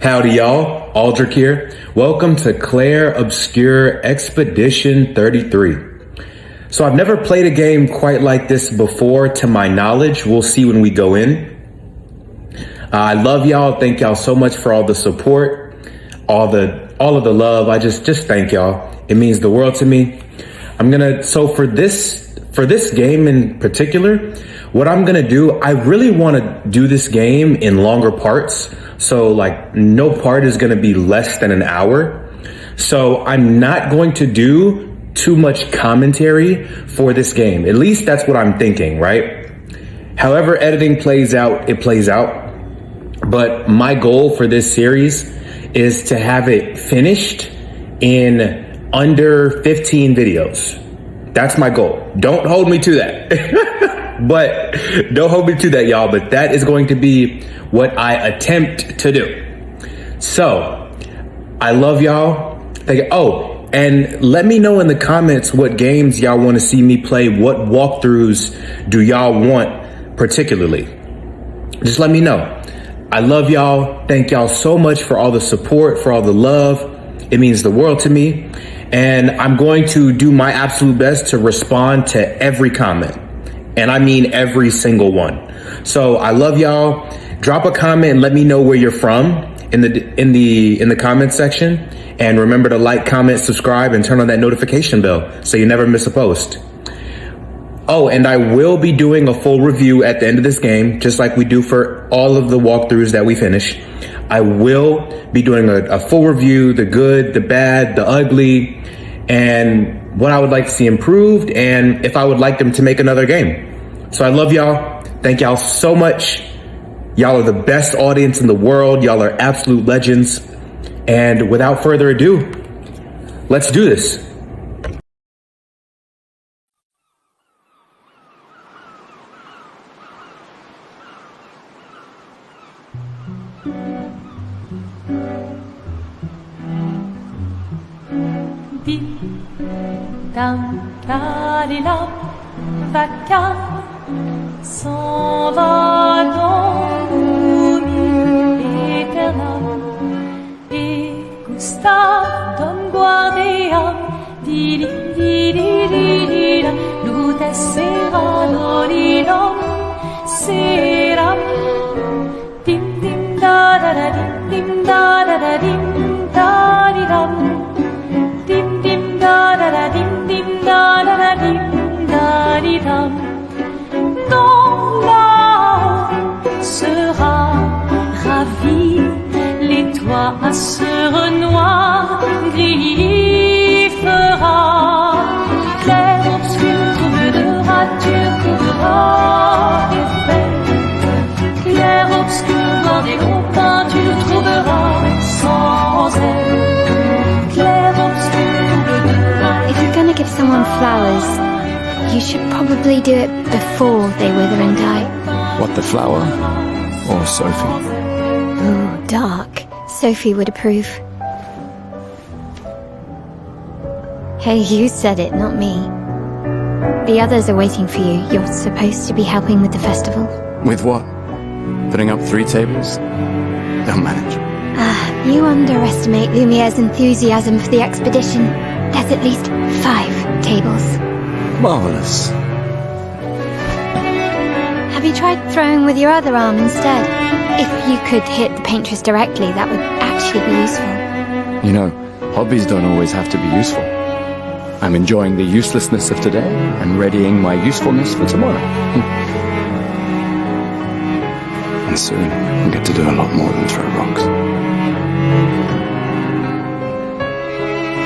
Howdy y'all, Aldrich here. Welcome to Clair Obscur Expedition 33. So I've never played a game quite like this before to my knowledge. We'll see when we go in. I love y'all. Thank y'all so much for all the support, all of the love. I just thank y'all. It means the world to me. So for this game in particular, what I'm gonna do, I really wanna do this game in longer parts. So like no part is gonna be less than an hour. So I'm not going to do too much commentary for this game. At least that's what I'm thinking, right? However editing plays out, it plays out. But my goal for this series is to have it finished in under 15 videos. That's my goal. Don't hold me to that. But don't hold me to that, y'all. But that is going to be what I attempt to do. So I love y'all. Oh, and let me know in the comments what games y'all want to see me play. What walkthroughs do y'all want particularly? Just let me know. I love y'all. Thank y'all so much for all the support, for all the love. It means the world to me. And I'm going to do my absolute best to respond to every comment. And I mean every single one. So I love y'all. Drop a comment and let me know where you're from in the comment section. And remember to like, comment, subscribe, and turn on that notification bell so you never miss a post. Oh, and I will be doing a full review at the end of this game, just like we do for all of the walkthroughs that we finish. I will be doing a full review, the good, the bad, the ugly, and what I would like to see improved, and if I would like them to make another game. So I love y'all. Thank y'all so much. Y'all are the best audience in the world. Y'all are absolute legends. And without further ado, let's do this. Dalila, vaca, s'en va dans l'oubli éternel. Et Gustave, Dom Guardia, di di di di di da, lute sera l'olilom, sera, dim dim da da da dim da da da dim da di dam. Dim dim da da da dim dim da da da dim da di dam. Ton âme sera ravie, les toits à ce noir gris fera. Clair obscur trouve de rature, trouvera effet. Clair obscur dans des gros peintures trouvera sans elle. If you're gonna give someone flowers, you should probably do it before they wither and die. What, the flower? Or Sophie? Ooh, dark. Sophie would approve. Hey, you said it, not me. The others are waiting for you. You're supposed to be helping with the festival. With what? Putting up 3 tables? They'll manage. You underestimate Lumiere's enthusiasm for the expedition. There's at least 5 tables. Marvelous. Have you tried throwing with your other arm instead? If you could hit the Paintress directly, that would actually be useful. You know, hobbies don't always have to be useful. I'm enjoying the uselessness of today and readying my usefulness for tomorrow. And soon, I'll get to do a lot more than throw rocks.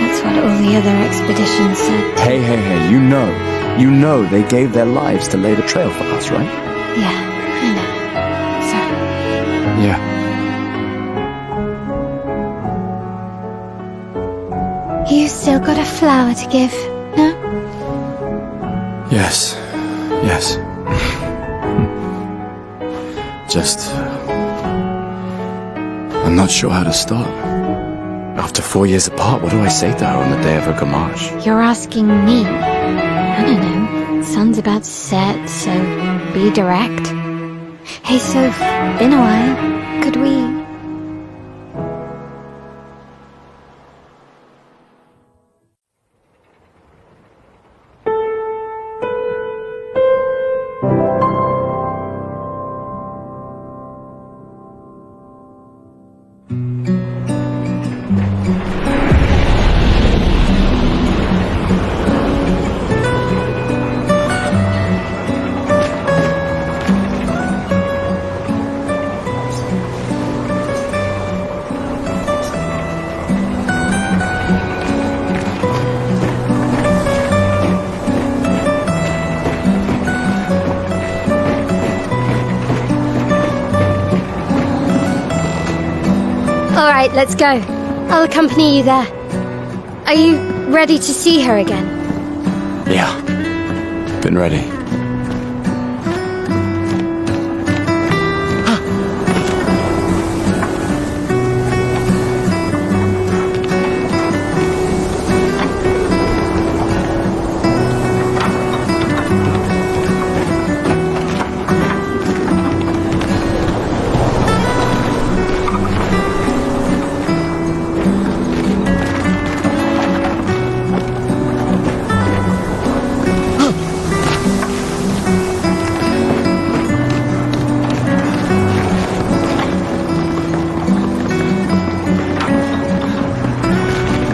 That's what all the other expeditions said. Hey, you know they gave their lives to lay the trail for us, right? Yeah, I know. Sorry. Yeah. You still got a flower to give, no? Yes. I'm not sure how to start. After 4 years apart, what do I say to her on the day of her gamage? You're asking me. I don't know. Sun's about to set, so be direct. Hey, Soph, been a while. Could we... Alright, let's go. I'll accompany you there. Are you ready to see her again? Yeah. Been ready.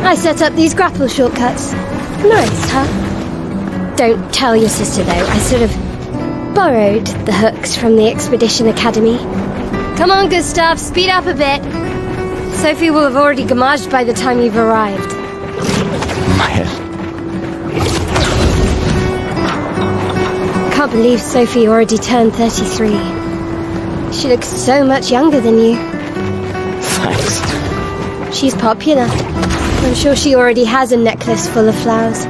I set up these grapple shortcuts. Nice, huh? Don't tell your sister, though. I sort of borrowed the hooks from the Expedition Academy. Come on, Gustave, speed up a bit. Sophie will have already gamaged by the time you've arrived. Maëlle. Can't believe Sophie already turned 33. She looks so much younger than you. Thanks. She's popular. I'm sure she already has a necklace full of flowers.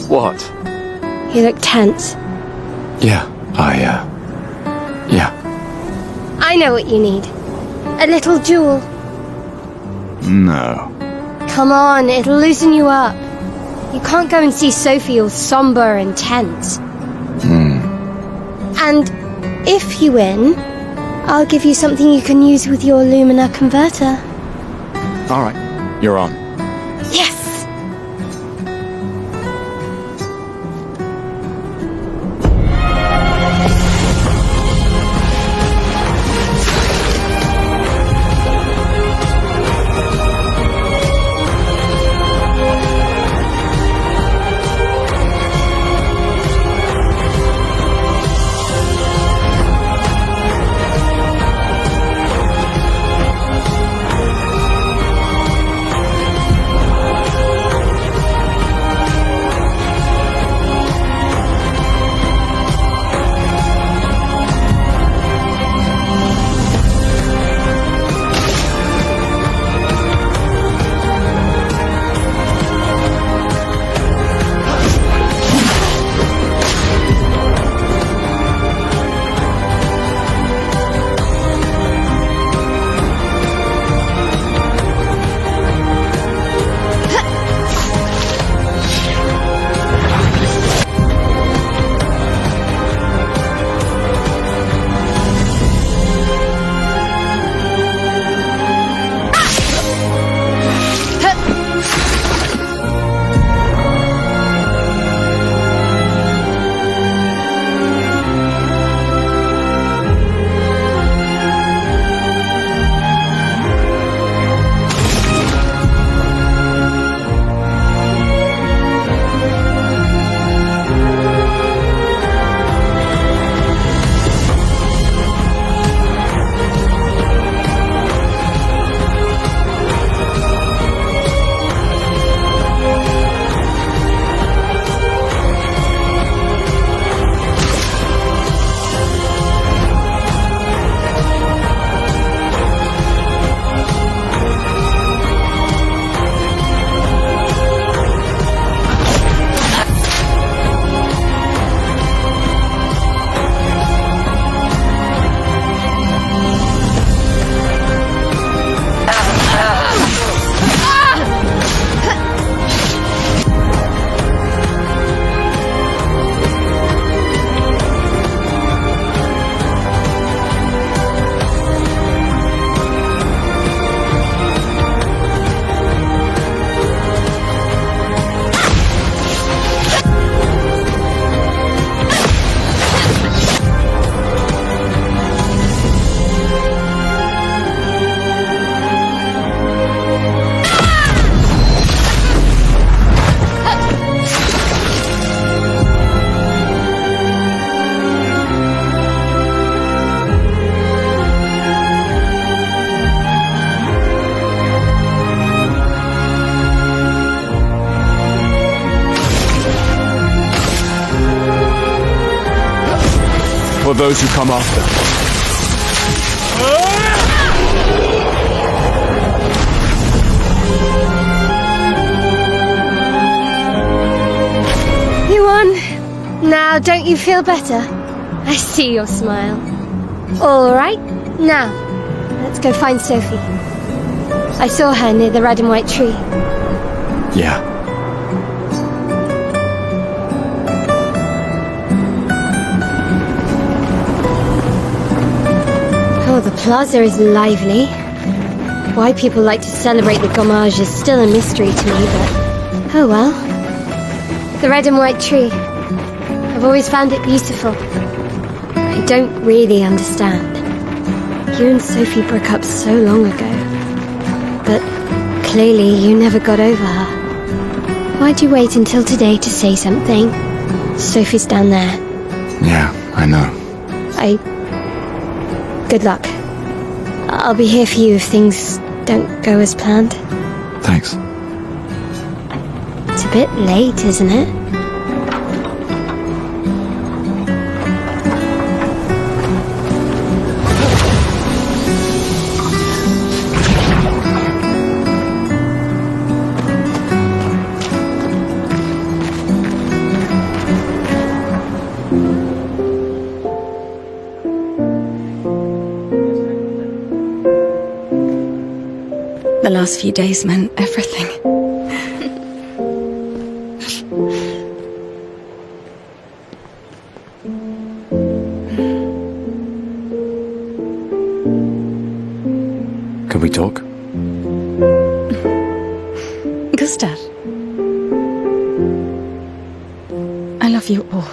What? You look tense. Yeah, yeah. I know what you need. A little jewel. No. Come on, it'll loosen you up. You can't go and see Sophie all somber and tense. And if you win, I'll give you something you can use with your Lumina converter. All right, you're on. Yes! For those who come after. You won. Now, don't you feel better? I see your smile. All right, now, let's go find Sophie. I saw her near the red and white tree. Yeah. Oh, the plaza is lively. Why people like to celebrate the gommage is still a mystery to me, but oh well. The red and white tree. I've always found it beautiful. I don't really understand. You and Sophie broke up so long ago. But clearly you never got over her. Why'd you wait until today to say something? Sophie's down there. Yeah, I know. Good luck. I'll be here for you if things don't go as planned. Thanks. It's a bit late, isn't it? The last few days meant everything. Can we talk? Gustave, I love you all.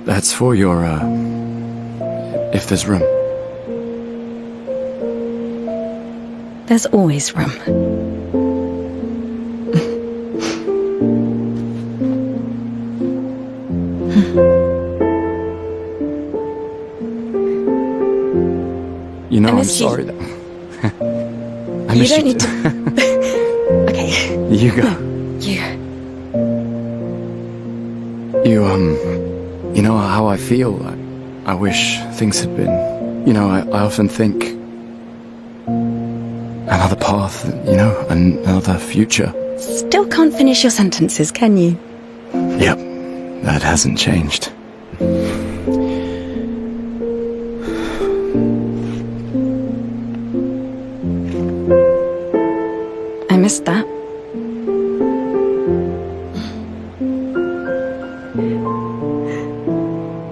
That's for your, if there's room. There's always room. You know, I'm miss you. sorry that... I You miss don't you need too. to... Okay, You go. you. You know how I feel? I wish things had been... You know, I often think... Another path, you know, another future. Still can't finish your sentences, can you? Yep, that hasn't changed. I missed that.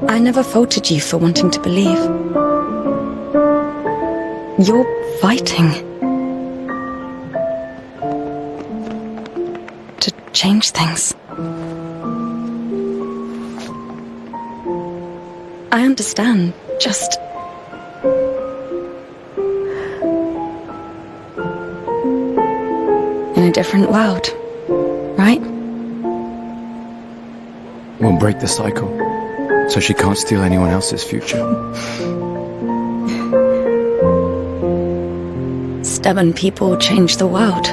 I never faulted you for wanting to believe. You're fighting to change things. I understand, just... in a different world, right? We'll break the cycle, so she can't steal anyone else's future. Stubborn people change the world,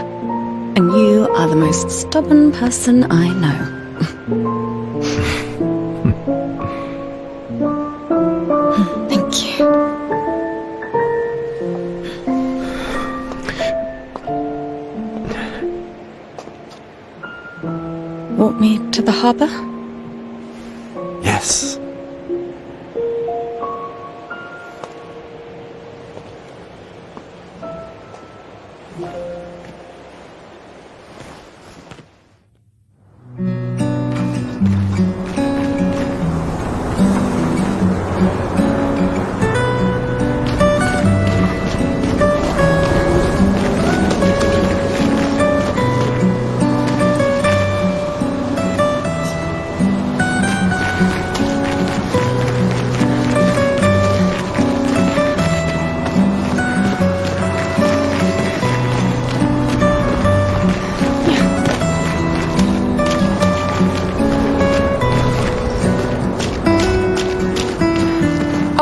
and you are the most stubborn person I know. Thank you. Walk me to the harbour? Yes.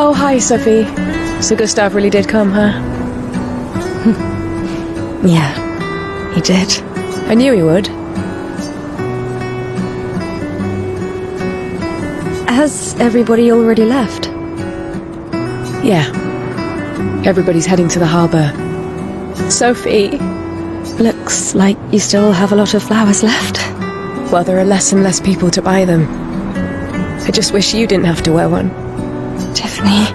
Oh, hi, Sophie. So Gustave really did come, huh? Yeah, he did. I knew he would. Has everybody already left? Yeah. Everybody's heading to the harbour. Sophie. Looks like you still have a lot of flowers left. Well, there are less and less people to buy them. I just wish you didn't have to wear one. Tiffany.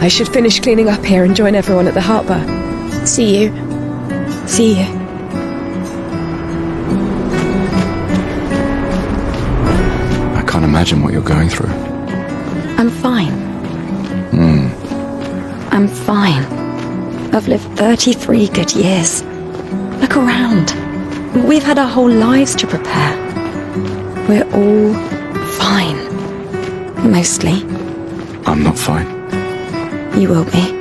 I should finish cleaning up here and join everyone at the harbour. See you. See you. I can't imagine what you're going through. I'm fine. I'm fine. I've lived 33 good years. Look around. We've had our whole lives to prepare. We're all fine. Mostly. I'm not fine. You will be.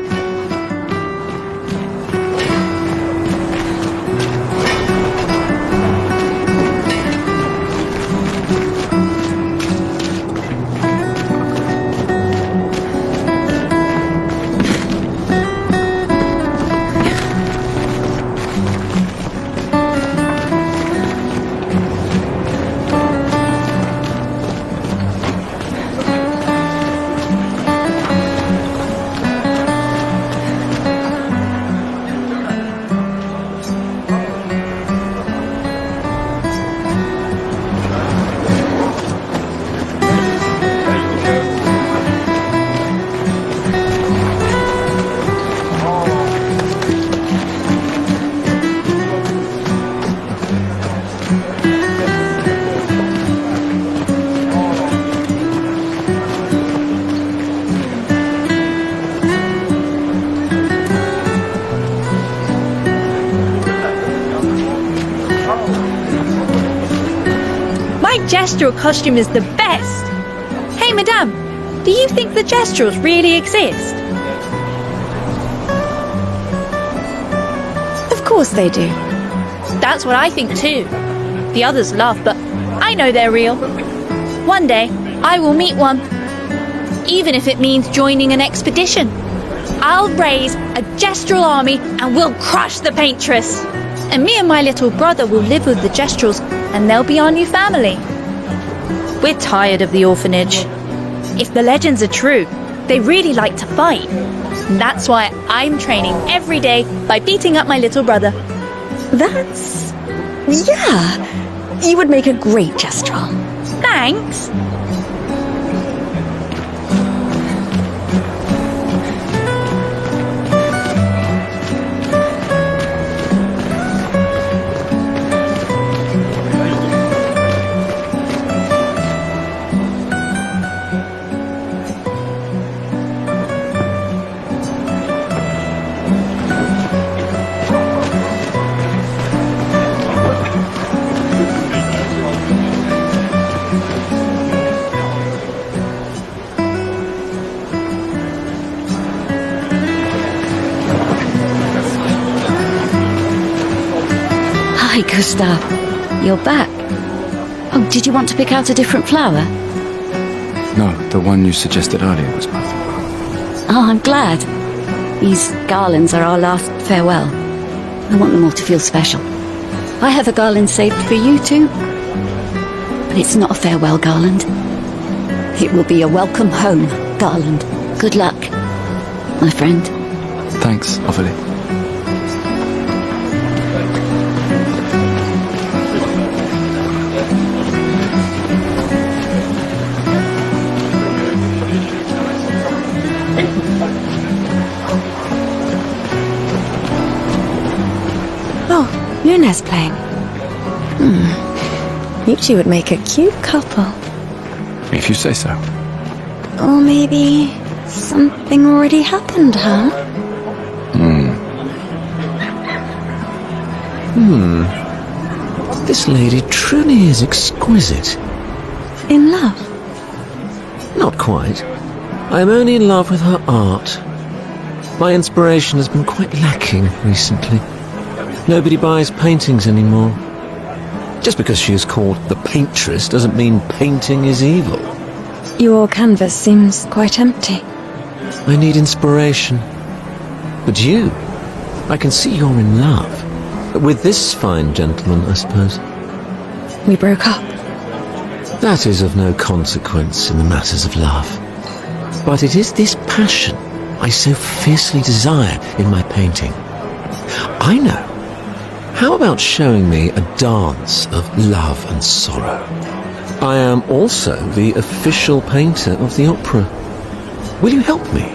Gestural costume is the best! Hey, madame, do you think the Gestrals really exist? Of course they do. That's what I think too. The others laugh, but I know they're real. One day, I will meet one. Even if it means joining an expedition. I'll raise a Gestral army and we'll crush the Paintress. And me and my little brother will live with the Gestrals and they'll be our new family. We're tired of the orphanage. If the legends are true, they really like to fight. And that's why I'm training every day by beating up my little brother. That's... yeah. You would make a great Gestral. Thanks. Hi, Gustave. You're back. Oh, did you want to pick out a different flower? No, the one you suggested earlier was perfect. Oh, I'm glad. These garlands are our last farewell. I want them all to feel special. I have a garland saved for you too. But it's not a farewell garland. It will be a welcome home garland. Good luck, my friend. Thanks, Ophelia. Oh, Lune's playing. You two would make a cute couple. If you say so. Or maybe something already happened, huh? This lady truly is exquisite. In love? Not quite. I am only in love with her art. My inspiration has been quite lacking recently. Nobody buys paintings anymore. Just because she is called the Paintress doesn't mean painting is evil. Your canvas seems quite empty. I need inspiration. But you I can see you're in love. With this fine gentleman, I suppose. We broke up. That is of no consequence in the matters of love. But it is this passion I so fiercely desire in my painting. I know. How about showing me a dance of love and sorrow? I am also the official painter of the opera. Will you help me?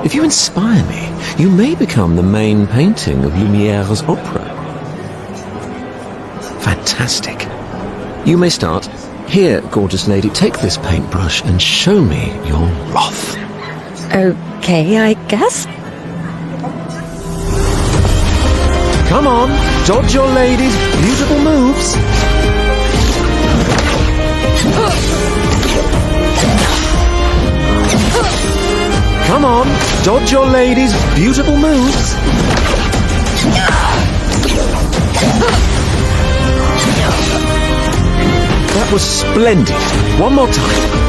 If you inspire me, you may become the main painting of Lumiere's opera. Fantastic. You may start. Here, gorgeous lady, take this paintbrush and show me your wrath. Okay, I guess. Come on, dodge your lady's beautiful moves. Come on, dodge your lady's beautiful moves. That was splendid. One more time.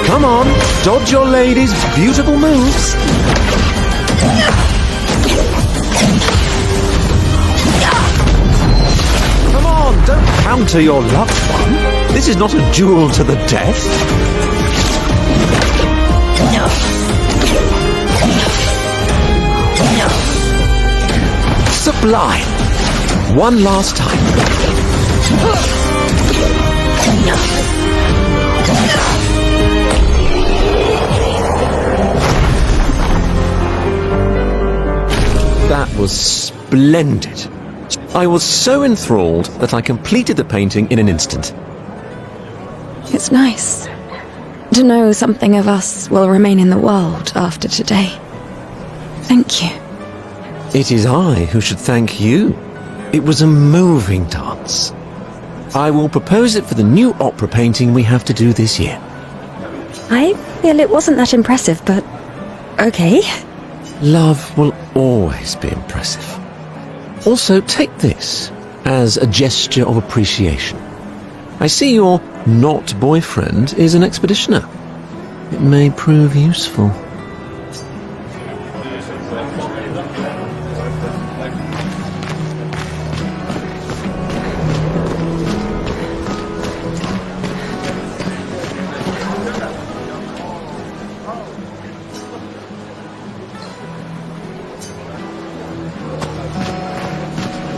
Come on, dodge your lady's beautiful moves. Come on, don't counter your loved one. This is not a duel to the death. Sublime. One last time. That was splendid. I was so enthralled that I completed the painting in an instant. It's nice to know something of us will remain in the world after today. Thank you. It is I who should thank you. It was a moving dance. I will propose it for the new opera painting we have to do this year. I feel it wasn't that impressive, but okay. Love will always be impressive. Also, take this as a gesture of appreciation. I see your not boyfriend is an expeditioner. It may prove useful.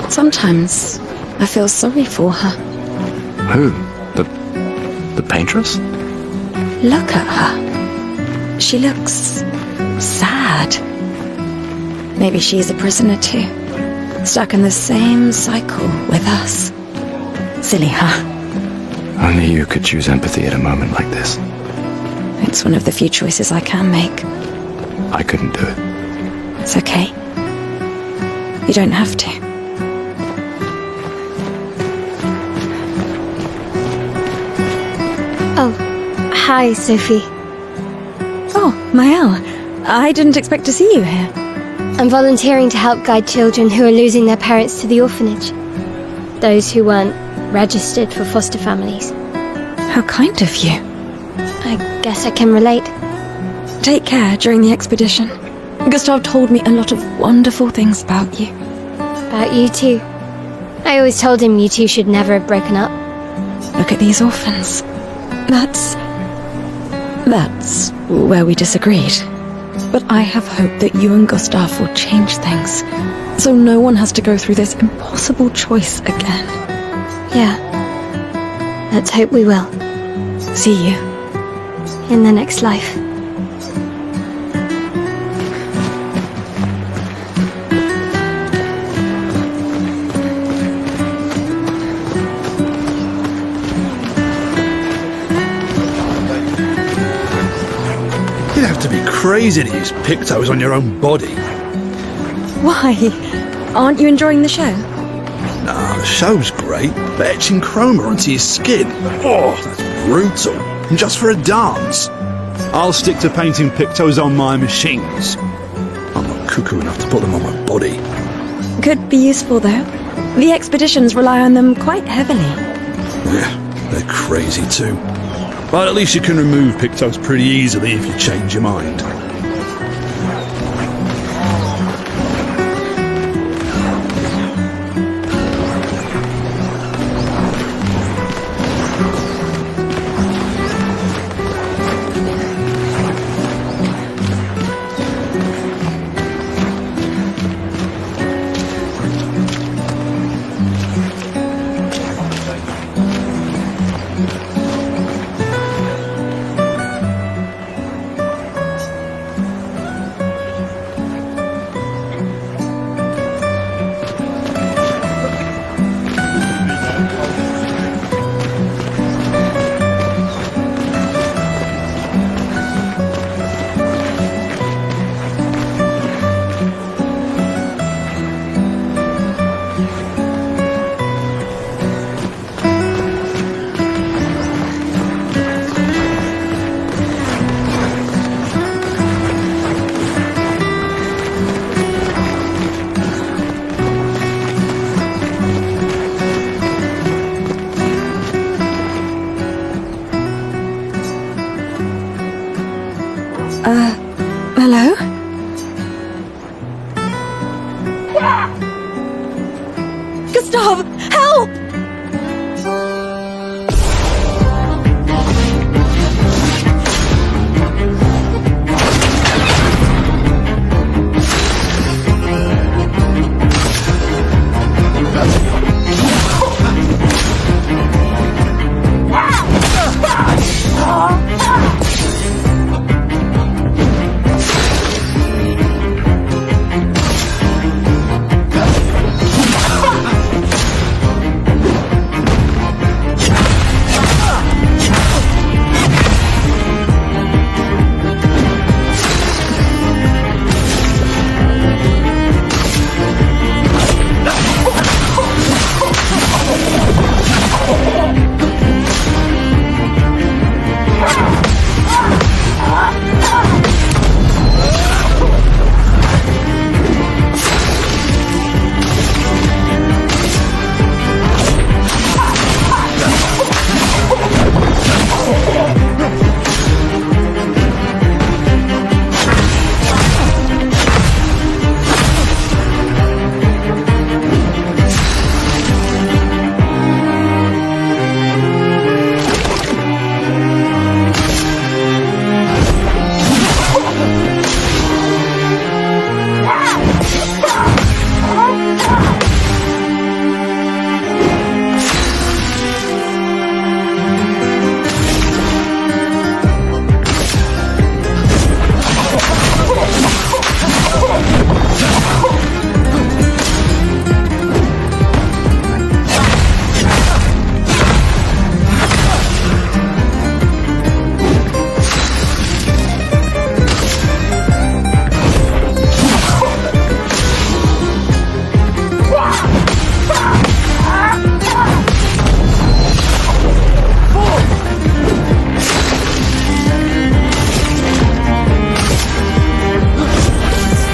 Sometimes I feel sorry for her. Who? The Paintress? Look at her. She looks sad. Maybe she's a prisoner too, stuck in the same cycle with us. Silly her. Only you could choose empathy at a moment like this. It's one of the few choices I can make. I couldn't do it. It's okay. You don't have to. Oh, hi, Sophie. Oh, Maëlle. I didn't expect to see you here. I'm volunteering to help guide children who are losing their parents to the orphanage. Those who weren't registered for foster families. How kind of you. I guess I can relate. Take care during the expedition. Gustave told me a lot of wonderful things about you. About you too. I always told him you two should never have broken up. Look at these orphans. That's where we disagreed. But I have hope that you and Gustave will change things, so no one has to go through this impossible choice again. Yeah. Let's hope we will. See you. In the next life. You'd have to be crazy to use pictos on your own body. Why? Aren't you enjoying the show? Nah, the show's great, but etching chroma onto your skin, oh, that's brutal. And just for a dance. I'll stick to painting pictos on my machines. I'm not cuckoo enough to put them on my body. Could be useful, though. The expeditions rely on them quite heavily. Yeah, they're crazy too. But at least you can remove Pictos pretty easily if you change your mind. Hello? Gustave, help!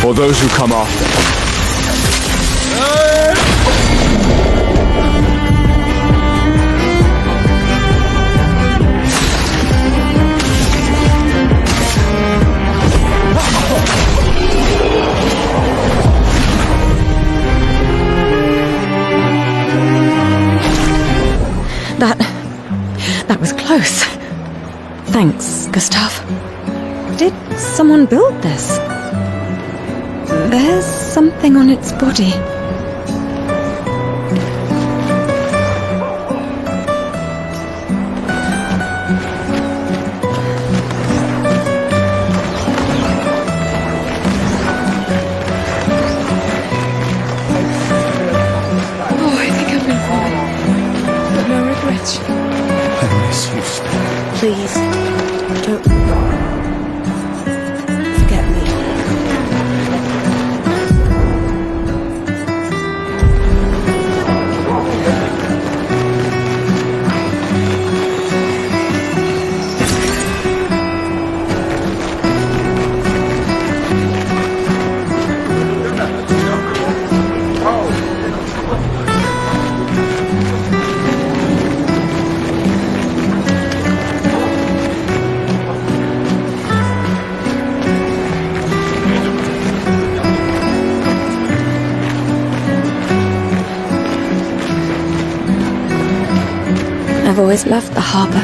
For those who come after. That was close. Thanks, Gustave. Did someone build this? There's something on its body. Oh, I think I've been fine. But no regrets. I miss you, Please, don't forget me. I've always loved the harbour.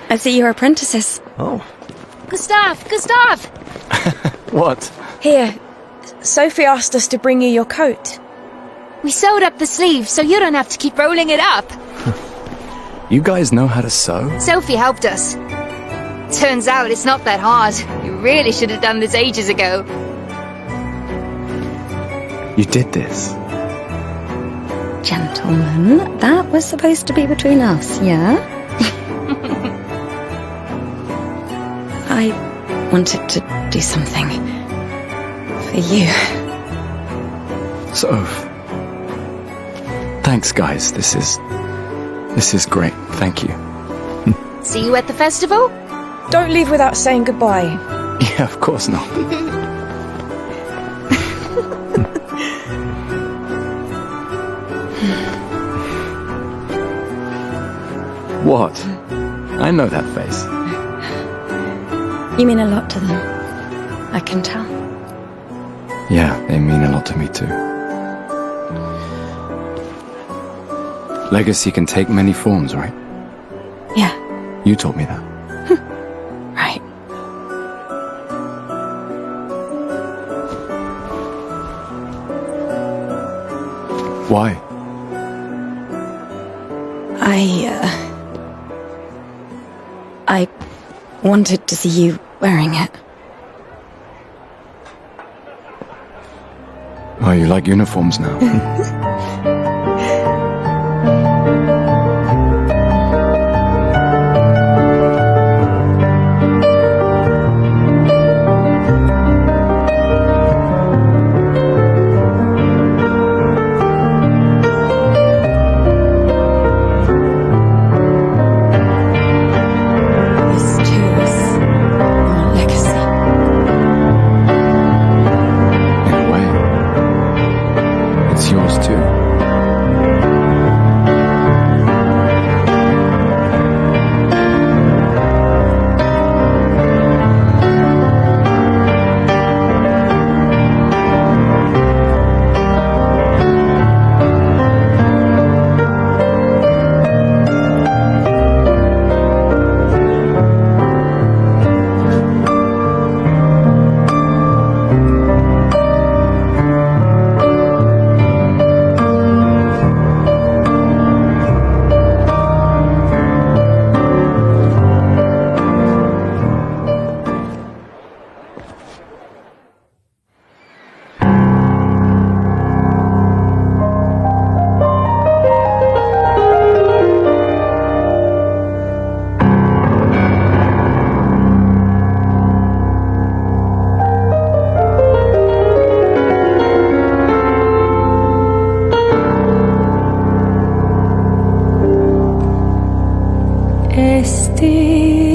I see you're apprentices. Oh. Gustave! What? Here, Sophie asked us to bring you your coat. We sewed up the sleeves so you don't have to keep rolling it up. You guys know how to sew? Sophie helped us. Turns out it's not that hard. You really should have done this ages ago. You did this? Gentlemen, that was supposed to be between us, yeah? I wanted to do something for you. Soph. Thanks, guys. This is great. Thank you. See you at the festival? Don't leave without saying goodbye. Yeah, of course not. What? I know that face. You mean a lot to them. I can tell. Yeah, they mean a lot to me too. Legacy can take many forms, right? Yeah. You told me that. Right. Why? I wanted to see you wearing it. Oh, you like uniforms now?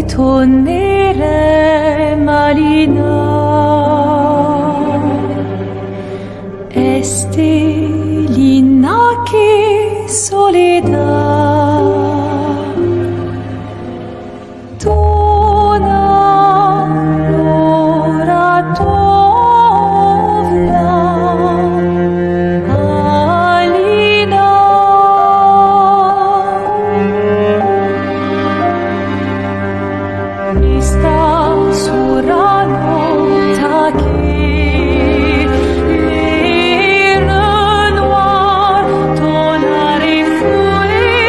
Tornere Marina, Estelina che soledad, Tona ora tovla, Alina. Sta surano taki le noir tonare fouet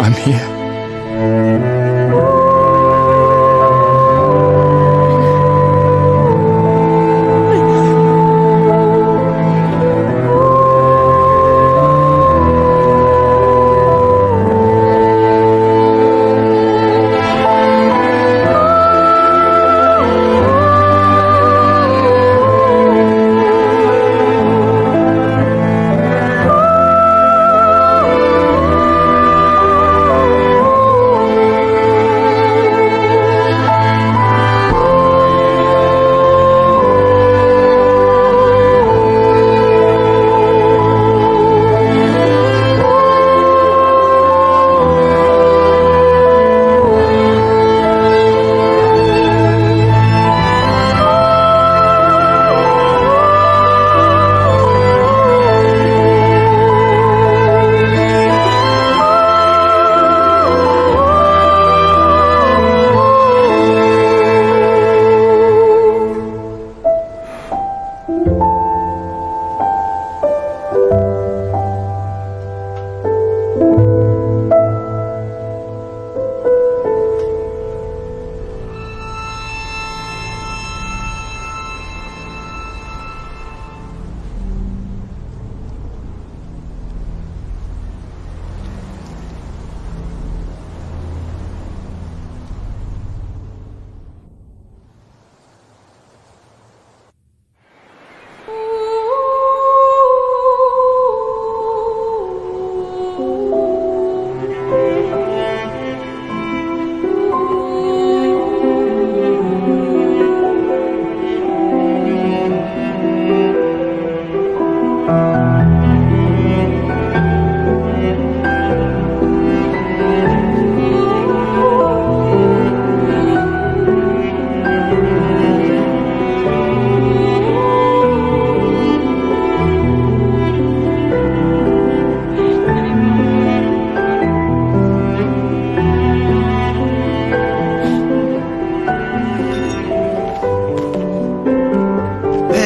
I'm here.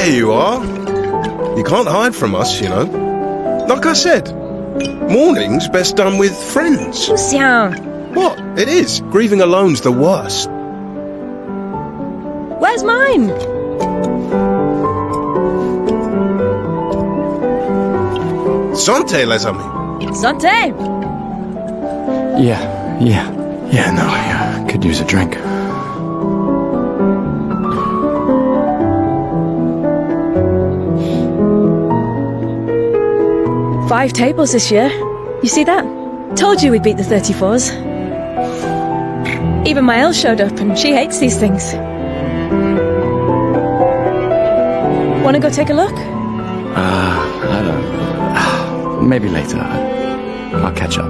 There you are. You can't hide from us, you know. Like I said, mourning's best done with friends. Lucien, What? It is. Grieving alone's the worst. where's mine? Santé, les amis. Santé! Yeah, no, I could use a drink. Five tables this year. You see that? Told you we'd beat the 34s. Even Maëlle showed up and she hates these things. Wanna go take a look? I don't... Maybe later. I'll catch up.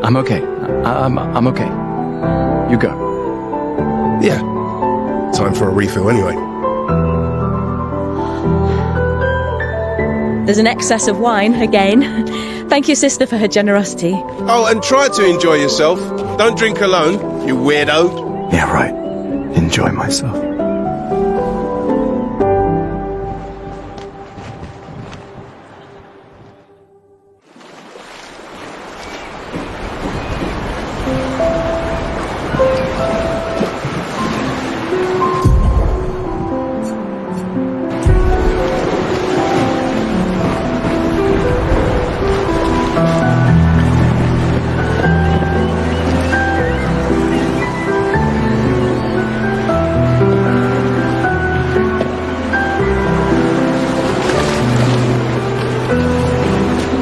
I'm okay. I'm okay. You go. Yeah. Time for a refill anyway. There's an excess of wine, again. Thank you, sister, for her generosity. Oh, and try to enjoy yourself. Don't drink alone, you weirdo. Yeah, right. Enjoy myself.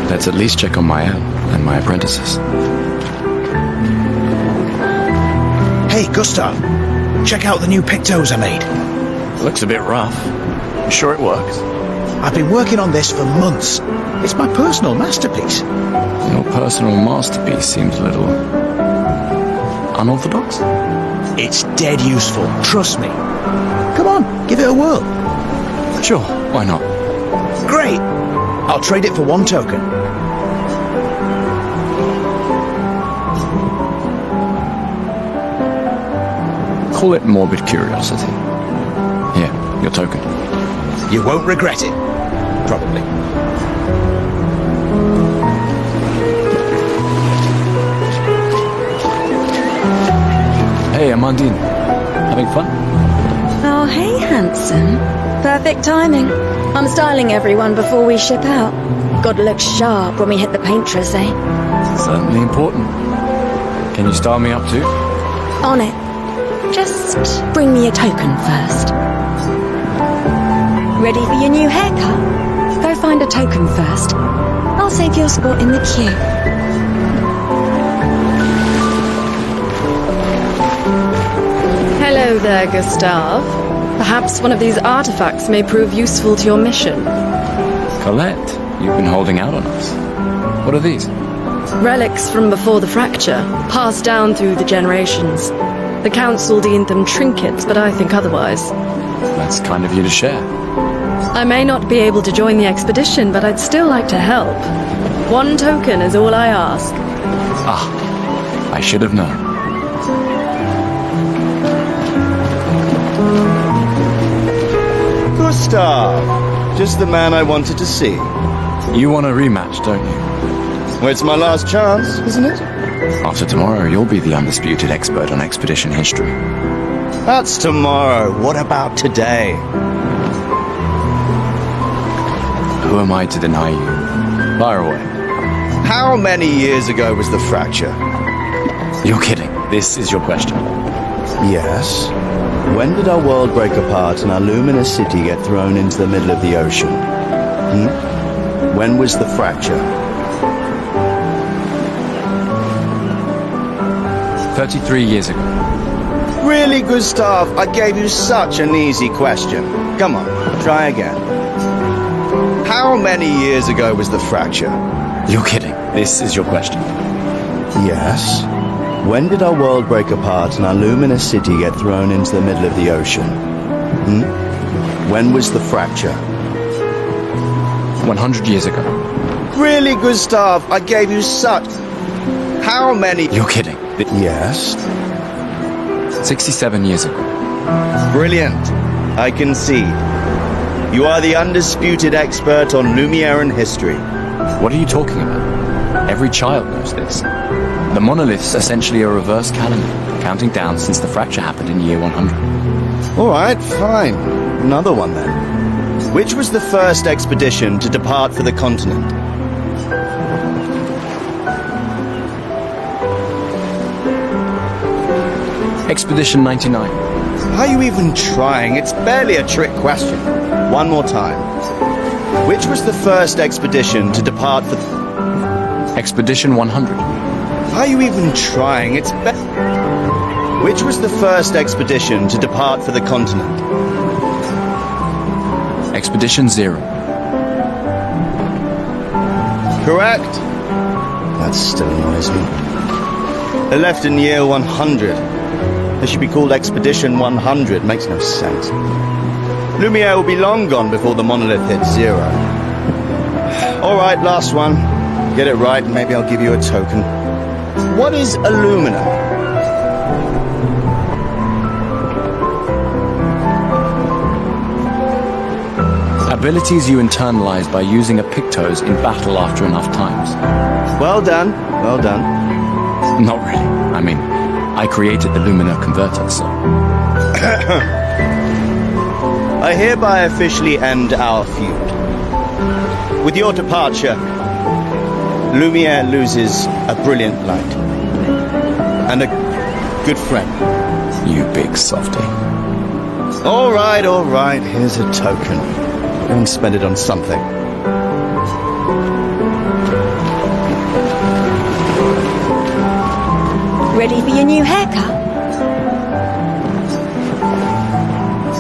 Let's at least check on Maëlle and my apprentices. Hey, Gustave. Check out the new pictos I made. Looks a bit rough. You sure it works? I've been working on this for months. It's my personal masterpiece. Your personal masterpiece seems a little... unorthodox? It's dead useful, trust me. Come on, give it a whirl. Sure, why not? Great. I'll trade it for one token. Call it morbid curiosity. Here, your token. You won't regret it. Probably. Hey, Amandine. Having fun? Oh, hey, handsome. Perfect timing. I'm styling everyone before we ship out. Gotta look sharp when we hit the Paintress, eh? Certainly important. Can you style me up too? On it. Just bring me a token first. Ready for your new haircut? Go find a token first. I'll save your spot in the queue. Hello there, Gustave. Perhaps one of these artifacts may prove useful to your mission. Colette, you've been holding out on us. What are these? Relics from before the fracture, passed down through the generations. The council deemed them trinkets, but I think otherwise. That's kind of you to share. I may not be able to join the expedition, but I'd still like to help. 1 token is all I ask. Ah, I should have known. Gustave! Just the man I wanted to see. You want a rematch, don't you? Well, it's my last chance, isn't it? After tomorrow, you'll be the undisputed expert on expedition history. That's tomorrow. What about today? Who am I to deny you? Fire away. How many years ago was the fracture? You're kidding. This is your question. Yes. When did our world break apart and our luminous city get thrown into the middle of the ocean? When was the fracture? 33 years ago. Really, Gustave? I gave you such an easy question. Come on, try again. How many years ago was the fracture? You're kidding. This is your question. Yes. When did our world break apart and our luminous city get thrown into the middle of the ocean? When was the fracture? 100 years ago. Really, Gustave? I gave you such... How many... You're kidding. Yes. 67 years ago. Brilliant. I concede. You are the undisputed expert on Lumiere and history. What are you talking about? Every child knows this. The monolith's essentially a reverse calendar, counting down since the fracture happened in year 100. All right, fine. Another one then. Which was the first expedition to depart for the continent? Expedition 99. Are you even trying? It's barely a trick question. One more time. Which was the first expedition to depart for... Expedition 100. Are you even trying? It's Which was the first expedition to depart for the continent? Expedition 0. Correct. That still annoys me. They left in year 100. They should be called Expedition 100. Makes no sense. Lumiere will be long gone before the monolith hits 0. All right, last one. Get it right and maybe I'll give you a token. What is Illumina? Abilities you internalize by using a Pictos in battle after enough times. Well done, well done. Not really. I mean, I created the Lumina converter, so... I hereby officially end our feud. With your departure, Lumiere loses a brilliant light. And a good friend. You big softy. All right, here's a token. Go and spend it on something. Ready for your new haircut?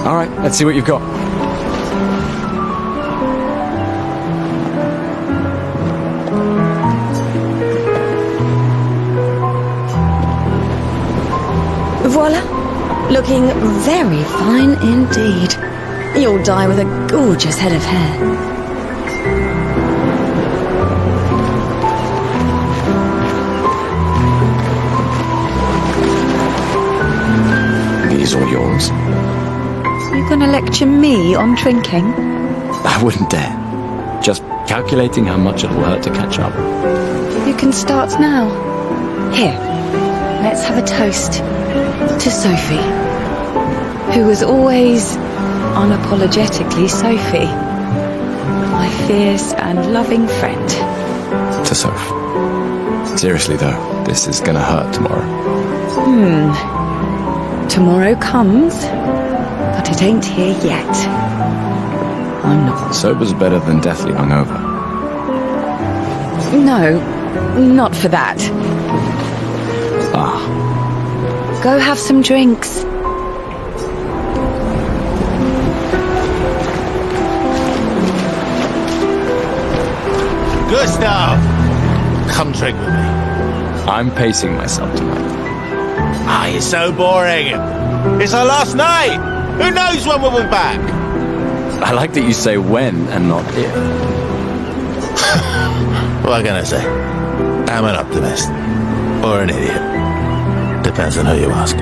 All right, let's see what you've got. Voila! Looking very fine indeed. You'll die with a gorgeous head of hair. These are yours. You gonna lecture me on drinking? I wouldn't dare. Just calculating how much it'll hurt to catch up. You can start now. Here, let's have a toast. to Sophie, who was always unapologetically Sophie, my fierce and loving friend. To Soph. Seriously though, this is gonna hurt tomorrow. Tomorrow comes, but it ain't here yet. I'm not. Sober's better than deathly hungover. No, not for that. Ah. Go have some drinks. Gustave! Come drink with me. I'm pacing myself tonight. Ah, you're so boring. It's our last night. Who knows when we'll be back? I like that you say when and not if. What can I say? I'm an optimist. Or an idiot. Depends on who you ask.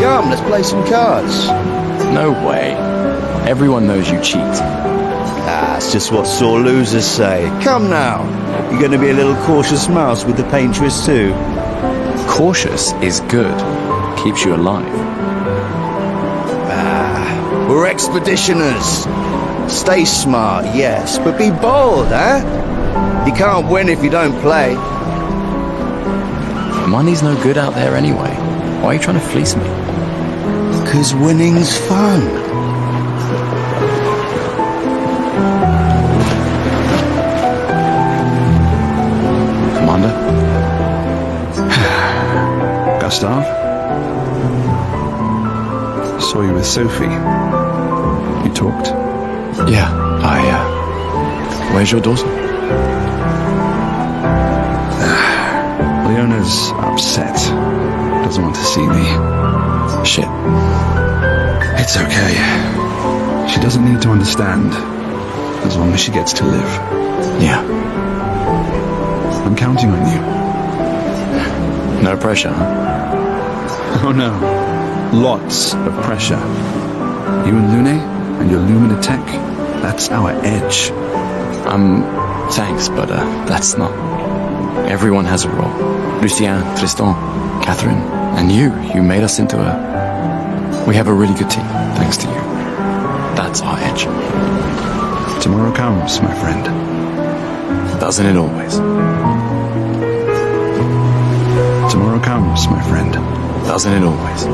Come, let's play some cards. No way. Everyone knows you cheat. Ah, it's just what sore losers say. Come now. You're going to be a little cautious mouse with the Paintress too. Cautious is good. Keeps you alive. We're expeditioners. Stay smart, yes, but be bold, eh? You can't win if you don't play. Money's no good out there anyway. Why are you trying to fleece me? 'Cause winning's fun. Commander? Gustave? Saw you with Sophie. You talked? Yeah, where's your daughter? Leona's upset. Doesn't want to see me. Shit. It's okay. She doesn't need to understand. As long as she gets to live. Yeah. I'm counting on you. No pressure, huh? Oh no. Lots of pressure. You and Lune and your Lumina tech, that's our edge. Thanks, but that's not. Everyone has a role. Lucien, Tristan, Catherine, and you made us into we have a really good team, thanks to you. That's our edge. Tomorrow comes, my friend. Doesn't it always? Tomorrow comes, my friend. Doesn't it always?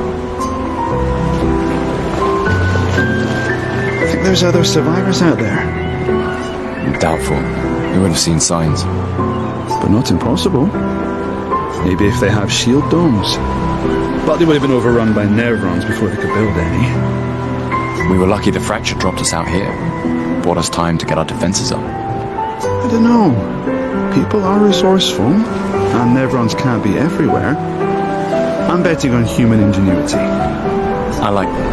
I think there's other survivors out there. Doubtful. You would have seen signs. But not impossible. Maybe if they have shield domes. But they would have been overrun by Nevrons before they could build any. We were lucky the fracture dropped us out here. Bought us time to get our defenses up. I don't know. People are resourceful, and Nevrons can't be everywhere. I'm betting on human ingenuity. I like that.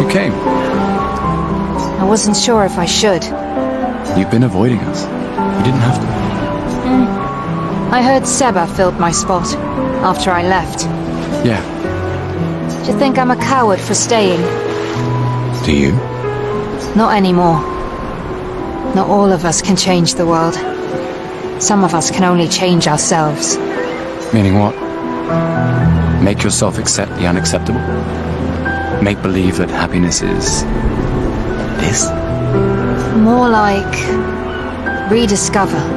You came. I wasn't sure if I should. You've been avoiding us. You didn't have to. I heard Seba filled my spot after I left. Yeah. Do you think I'm a coward for staying? Do you? Not anymore. Not all of us can change the world. Some of us can only change ourselves. Meaning what? Make yourself accept the unacceptable? Make believe that happiness is this? More like rediscover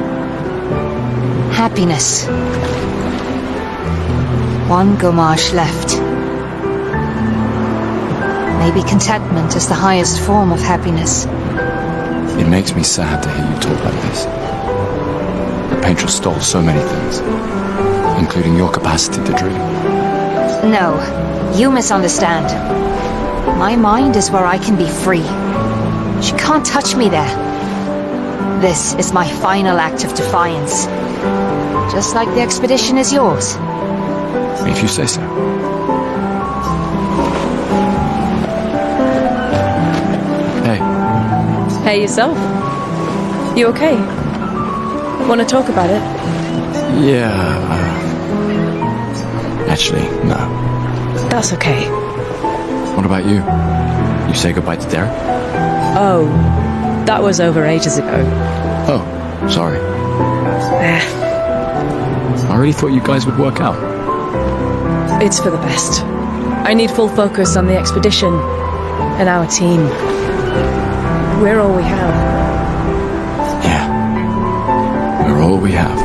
happiness. One Gomash left. Maybe contentment is the highest form of happiness. It makes me sad to hear you talk like this. The Paintress stole so many things, including your capacity to dream. No, you misunderstand. My mind is where I can be free. She can't touch me there. This is my final act of defiance. Just like the expedition is yours. If you say so. Hey. Hey, yourself. You okay? Want to talk about it? Yeah, Actually, no. That's okay. What about you? You say goodbye to Derek? Oh, that was over ages ago. Oh, sorry. Eh, I really thought you guys would work out. it's for the best. I need full focus on the expedition and our team. We're all we have. Yeah. We're all we have.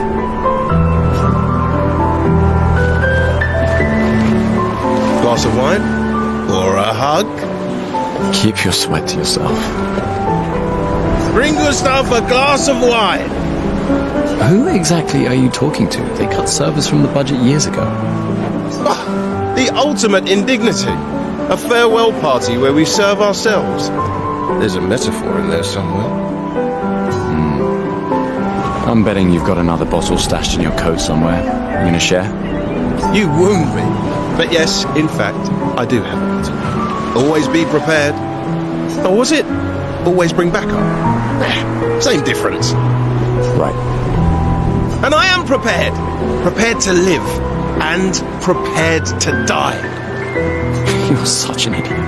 Glass of wine? Or a hug? Keep your sweat to yourself. Bring Gustave a glass of wine! Who exactly are you talking to? They cut servers from the budget years ago. Ah, the ultimate indignity. A farewell party where we serve ourselves. There's a metaphor in there somewhere. I'm betting you've got another bottle stashed in your coat somewhere. You gonna share? You wound me. But yes, in fact, I do have a bottle. Always be prepared. Or was it always bring backup? Same difference. Right. And I am prepared. Prepared to live. And prepared to die. You're such an idiot.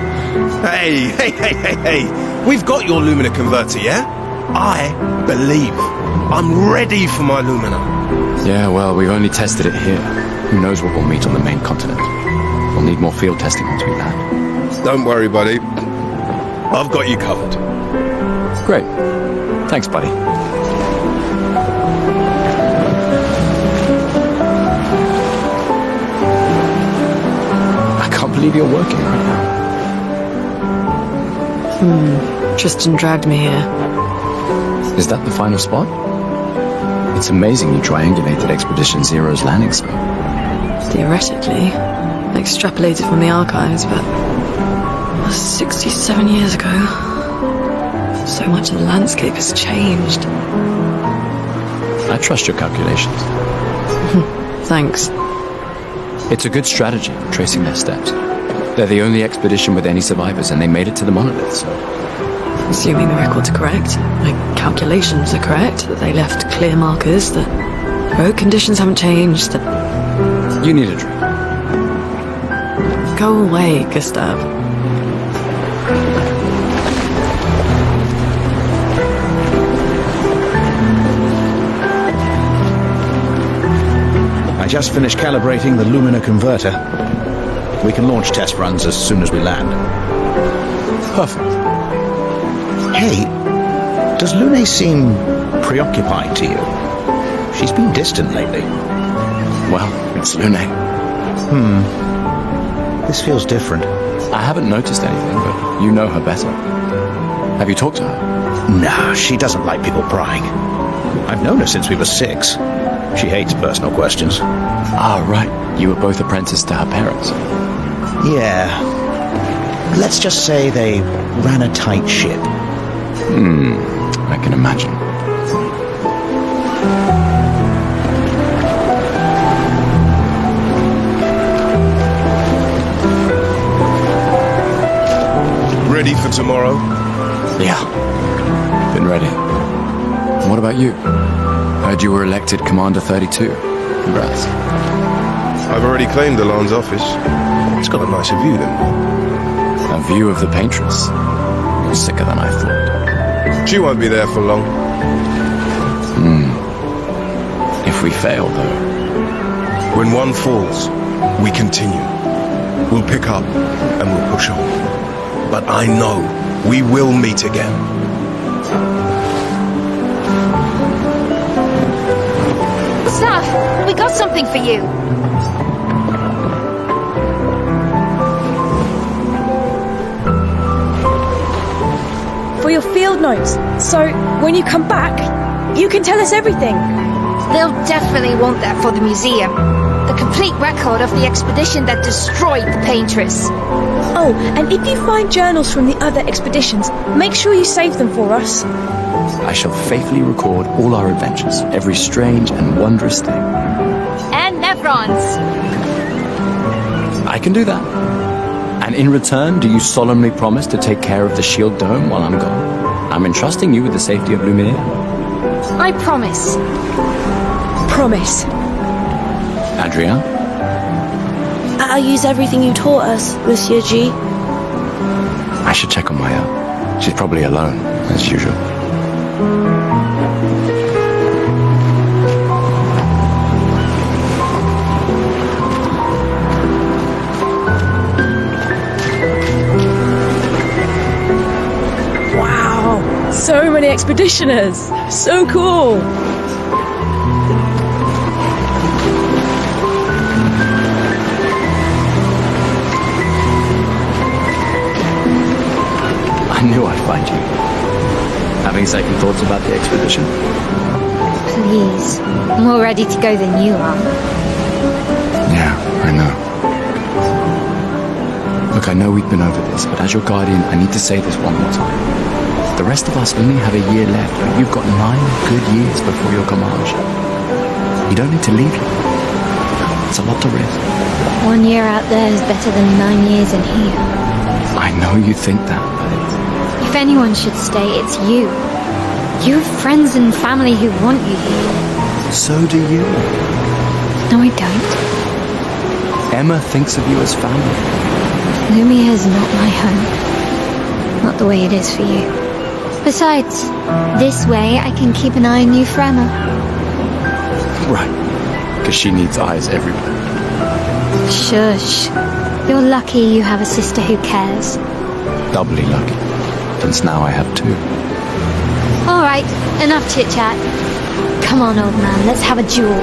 Hey. We've got your Lumina converter, yeah? I believe. I'm ready for my Lumina. Yeah, well, we've only tested it here. Who knows what we'll meet on the main continent. We'll need more field testing once we land. Don't worry, buddy. I've got you covered. Great. Thanks, buddy. I can't believe you're working right now. Tristan dragged me here. Is that the final spot? It's amazing you triangulated Expedition Zero's landing spot. Theoretically, extrapolated from the archives, but 67 years ago. So much of the landscape has changed. I trust your calculations. Thanks. It's a good strategy, tracing their steps. They're the only expedition with any survivors, and they made it to the monolith, so... Assuming the records are correct, my calculations are correct, that they left clear markers, that road conditions haven't changed, that... You need a drink. Go away, Gustave. I just finished calibrating the Lumina converter. We can launch test runs as soon as we land. Perfect. Hey, does Lune seem preoccupied to you? She's been distant lately. Well, it's Lune. This feels different. I haven't noticed anything, but you know her better. Have you talked to her? No, she doesn't like people prying. I've known her since we were 6. She hates personal questions. Ah, right. You were both apprenticed to her parents. Yeah. Let's just say they ran a tight ship. I can imagine. Ready for tomorrow? Yeah. Been ready. What about you? Heard you were elected Commander 32. Congrats. I've already claimed the Lan's office. It's got a nicer view than mine. A view of the Paintress. You're sicker than I thought. She won't be there for long. If we fail, though. When one falls, we continue. We'll pick up and we'll push on. But I know we will meet again. Gustave, we got something for you. For your field notes, so when you come back, you can tell us everything. They'll definitely want that for the museum. The complete record of the expedition that destroyed the Paintress. Oh, and if you find journals from the other expeditions, make sure you save them for us. I shall faithfully record all our adventures, every strange and wondrous thing. And Nevrons. I can do that. And in return, do you solemnly promise to take care of the shield dome while I'm gone? I'm entrusting you with the safety of Luminaire. I promise. Promise. Adrien? better use everything you taught us, Monsieur G. I should check on Maëlle. She's probably alone, as usual. Wow, so many expeditioners. So cool. I knew I'd find you. Having second thoughts about the expedition? Please. More ready to go than you are. Yeah, I know. Look, I know we've been over this, but as your guardian, I need to say this one more time. The rest of us only have a year left, but you've got 9 good years before your Gamage. You don't need to leave yet. It's a lot to risk. 1 year out there is better than 9 years in here. I know you think that, but it's... If anyone should stay, it's you. You have friends and family who want you here. So do you. No, I don't. Emma thinks of you as family. Lumia is not my home. Not the way it is for you. Besides, this way I can keep an eye on you for Emma. Right. Because she needs eyes everywhere. Shush. You're lucky you have a sister who cares. Doubly lucky. Since now I have 2. Alright, enough chit-chat. Come on, old man, let's have a duel.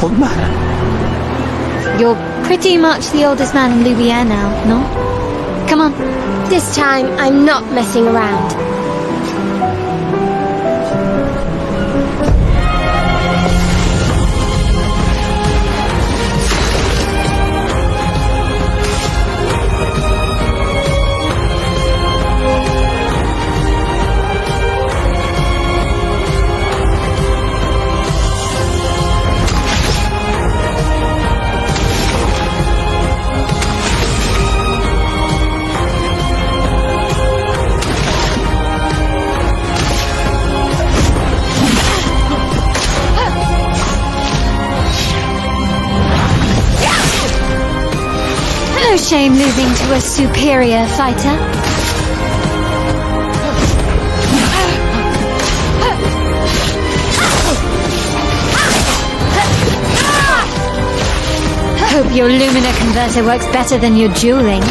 Old man? You're pretty much the oldest man in Louvier now, no? Come on. This time, I'm not messing around. No shame losing to a superior fighter. Hope your Lumina converter works better than your dueling.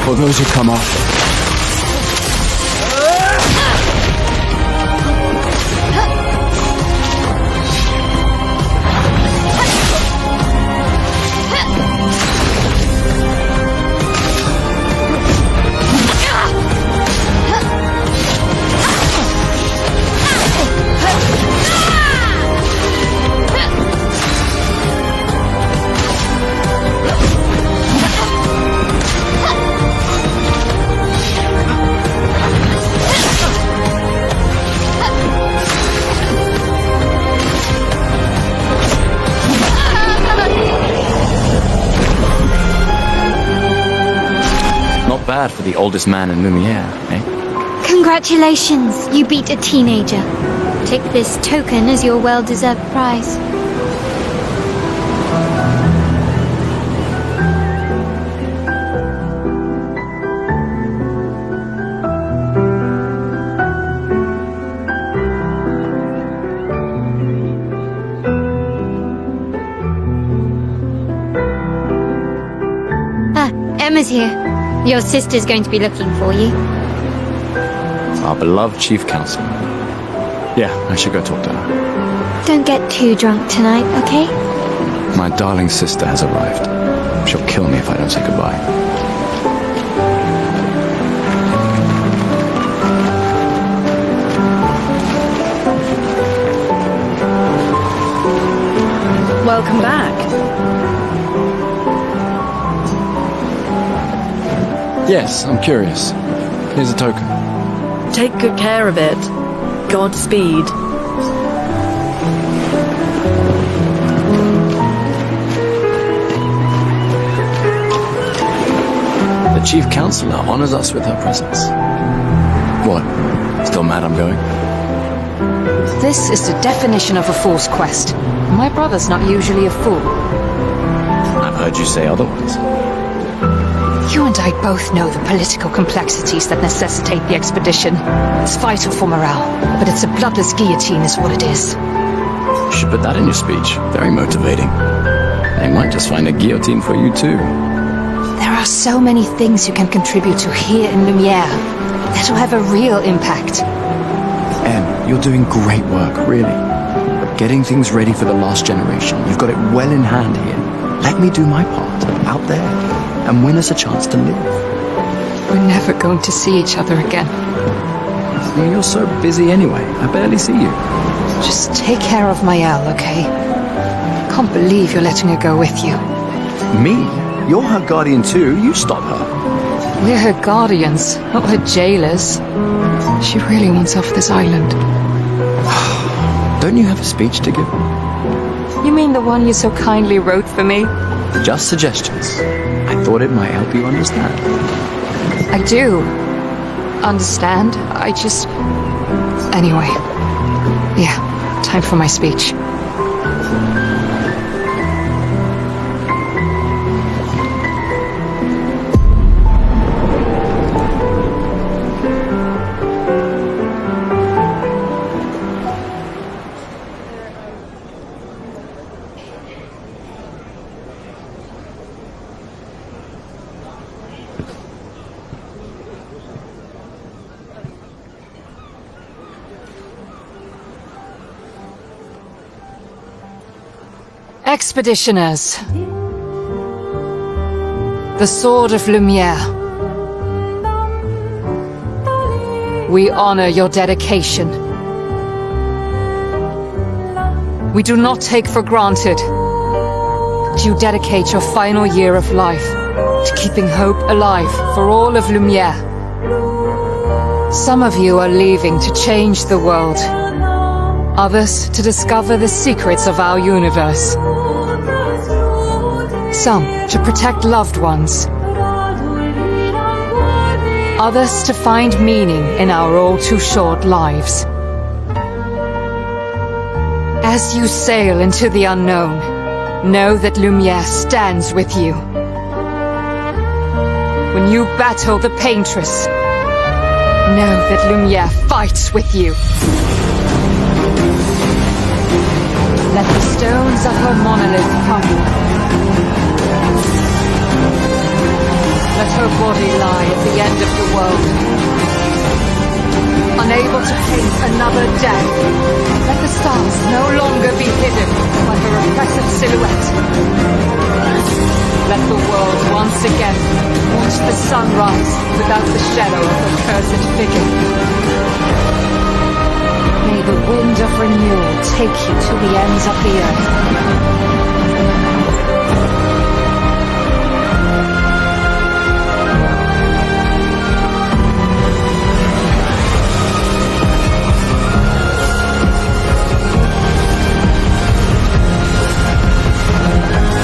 For those who come after. Bad for the oldest man in Lumiere, eh? Congratulations, you beat a teenager. Take this token as your well-deserved prize. is here. Your sister's going to be looking for you. Our beloved Chief Counselor. Yeah, I should go talk to her. Don't get too drunk tonight, okay? My darling sister has arrived. She'll kill me if I don't say goodbye. Welcome back. Yes, I'm curious. Here's a token. Take good care of it. Godspeed. The Chief Counselor honors us with her presence. What? Still mad I'm going? This is the definition of a fool's quest. My brother's not usually a fool. I've heard you say otherwise. You and I both know the political complexities that necessitate the expedition. It's vital for morale, but it's a bloodless guillotine is what it is. You should put that in your speech. Very motivating. They might just find a guillotine for you too. There are so many things you can contribute to here in Lumiere that'll have a real impact. Em, you're doing great work, really. Getting things ready for the last generation. You've got it well in hand here. Let me do my part, out there, and win us a chance to live. We're never going to see each other again. You're so busy anyway. I barely see you. Just take care of Maëlle, okay? Can't believe you're letting her go with you. Me? You're her guardian too. You stop her. We're her guardians, not her jailers. She really wants off this island. Don't you have a speech to give? You mean the one you so kindly wrote for me? Just suggestions. I thought it might help you understand. I do understand. I just... Anyway. Yeah, time for my speech. Expeditioners. The Sword of Lumiere. We honor your dedication. We do not take for granted that you dedicate your final year of life to keeping hope alive for all of Lumiere. Some of you are leaving to change the world. Others to discover the secrets of our universe. Some to protect loved ones. Others to find meaning in our all too short lives. As you sail into the unknown, know that Lumiere stands with you. When you battle the Paintress, know that Lumiere fights with you. Let the stones of her monolith crumble. Let her body lie at the end of the world. Unable to paint another death, let the stars no longer be hidden by her oppressive silhouette. Let the world once again watch the sun rise without the shadow of her cursed figure. May the wind of renewal take you to the ends of the earth.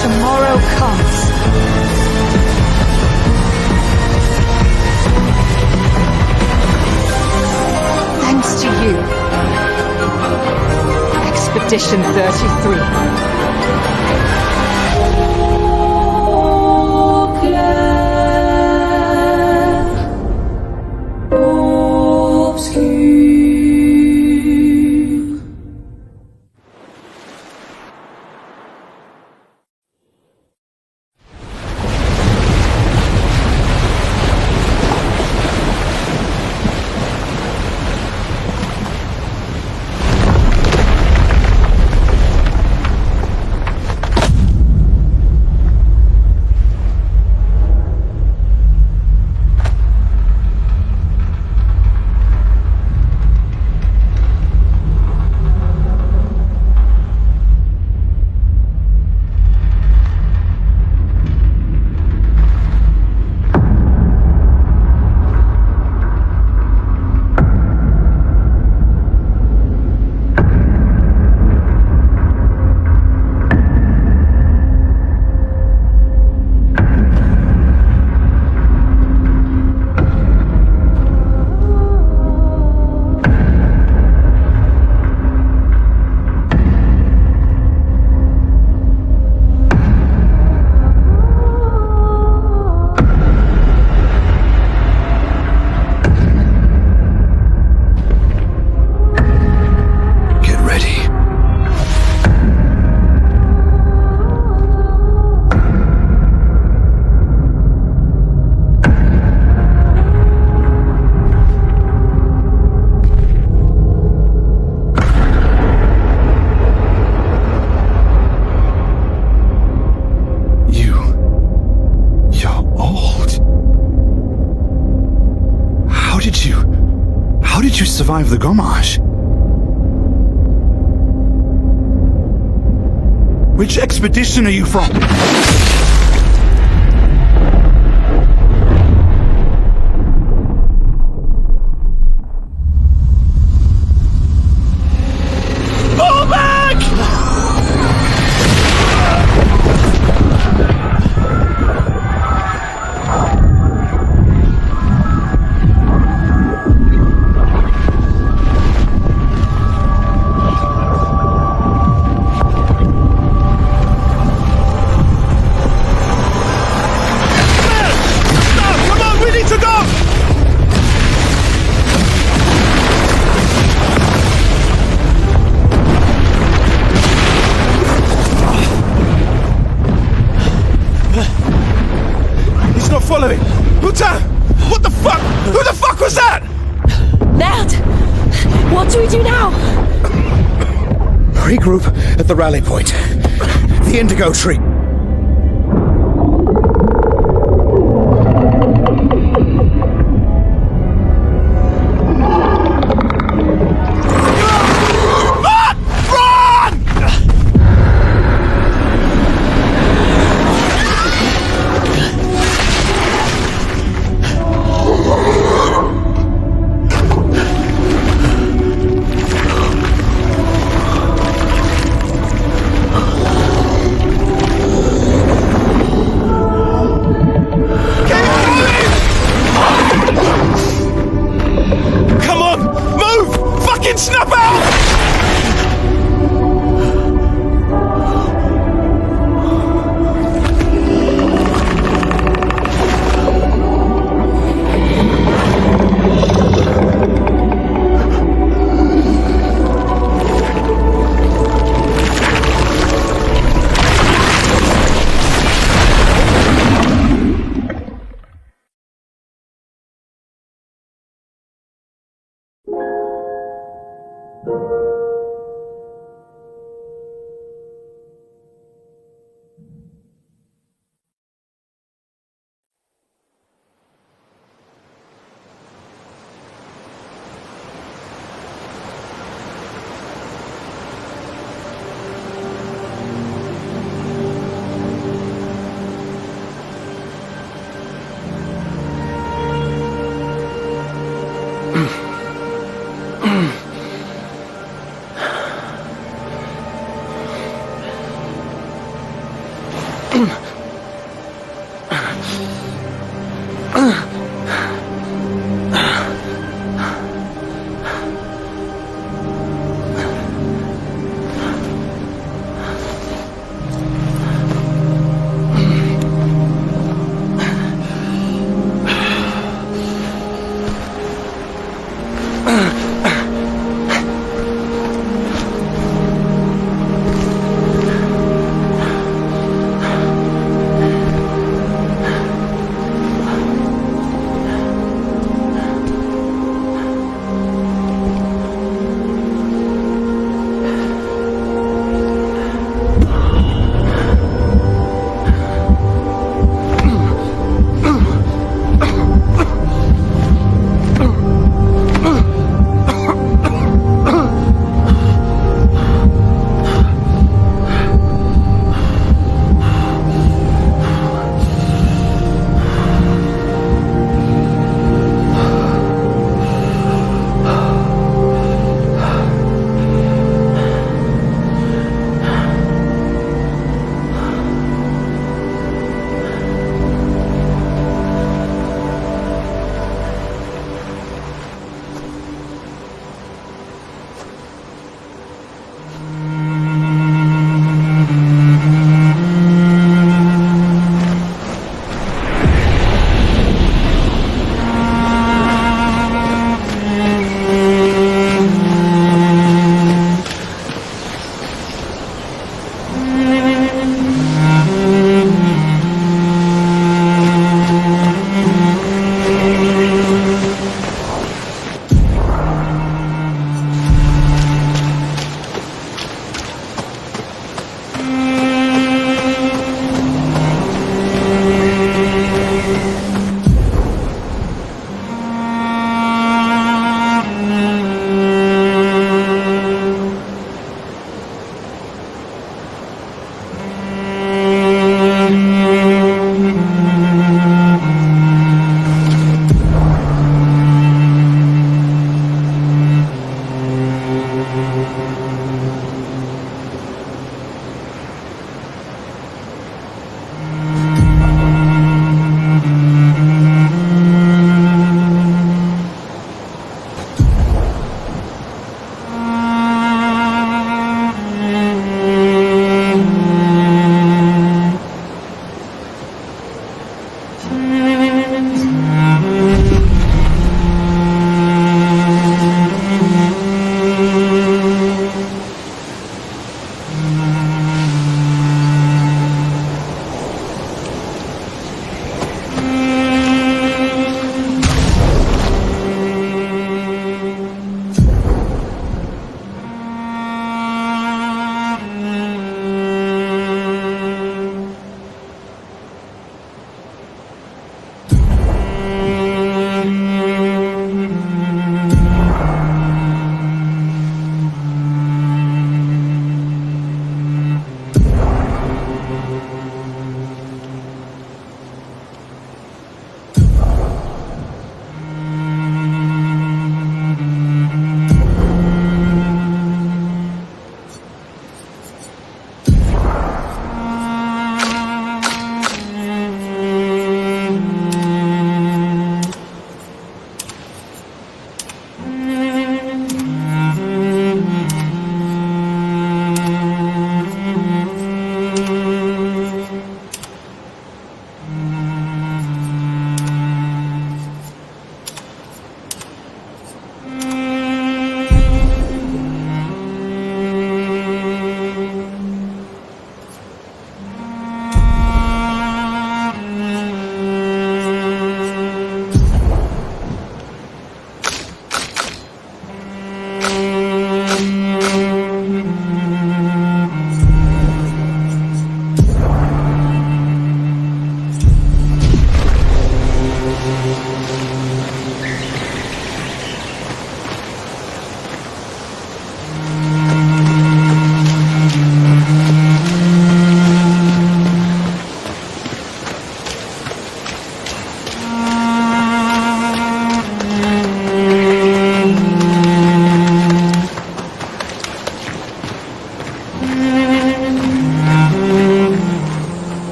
Tomorrow comes. Thanks to you. Expedition 33. Clair Obscur. survive the Gommage. Which expedition are you from? Pull back! Following! What the fuck? Who the fuck was that? Ned! What do we do now? Regroup at the rally point. The Indigo Tree.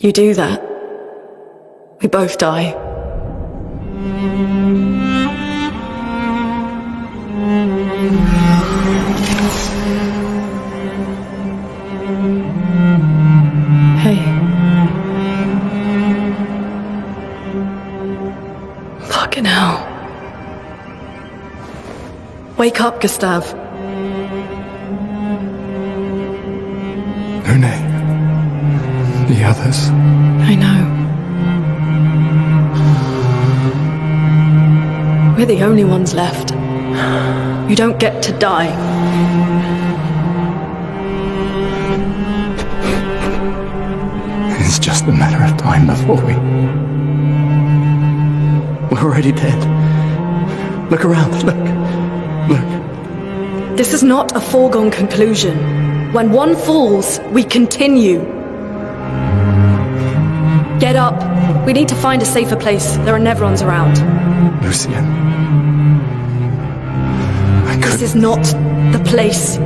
You do that, we both die. Hey. Fucking hell. Wake up, Gustave. Lune. The others. I know. We're the only ones left. You don't get to die. It's just a matter of time before we're already dead. Look around, look. This is not a foregone conclusion. When one falls, we continue. Get up. We need to find a safer place. There are Nevrons around. Lucien. This is not the place.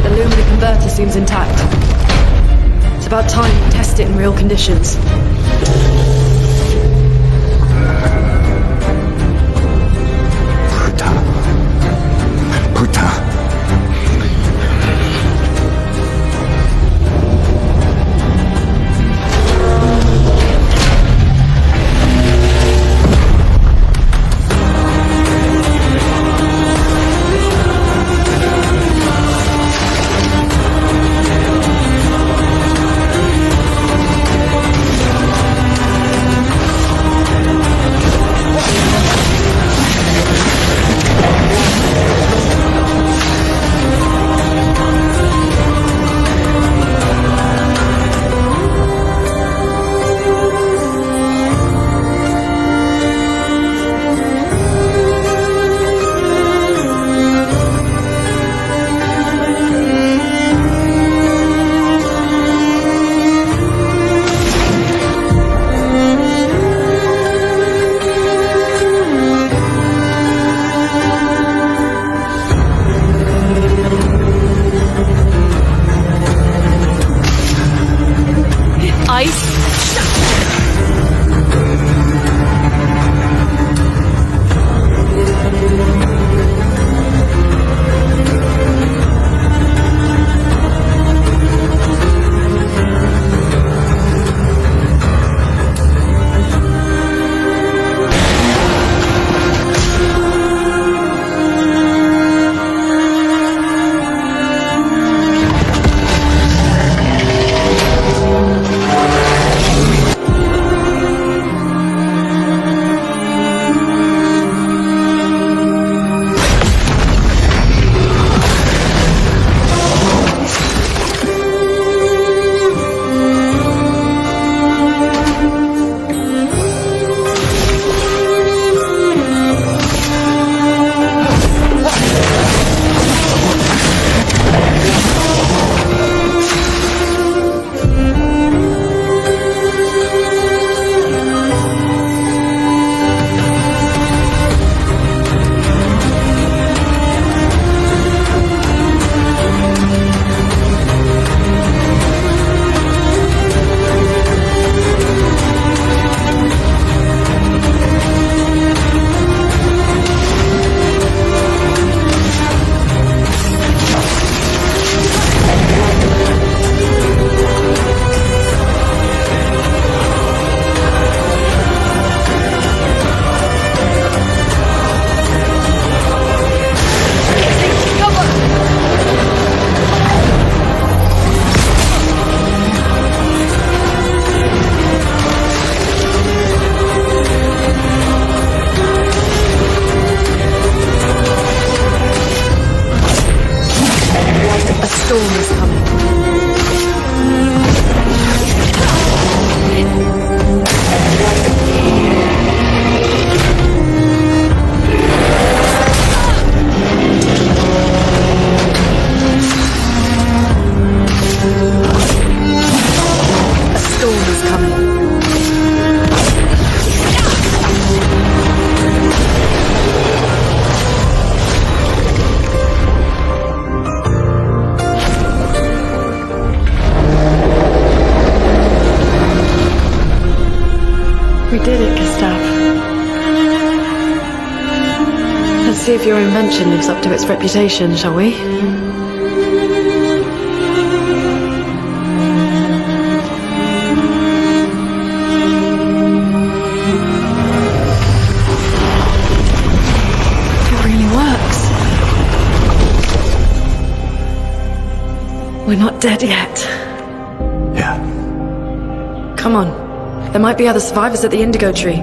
The Lune converter seems intact. It's about time we test it in real conditions. see if your invention lives up to its reputation, shall we? It really works. We're not dead yet. Yeah. Come on. There might be other survivors at the Indigo Tree.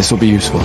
This will be useful.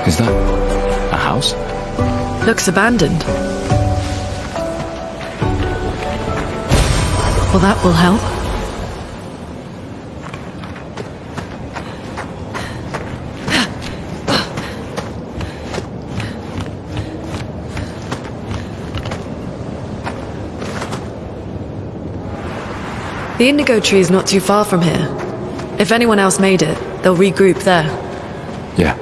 Is that a house? Looks abandoned. Well, that will help. The indigo tree is not too far from here. If anyone else made it, they'll regroup there. Yeah.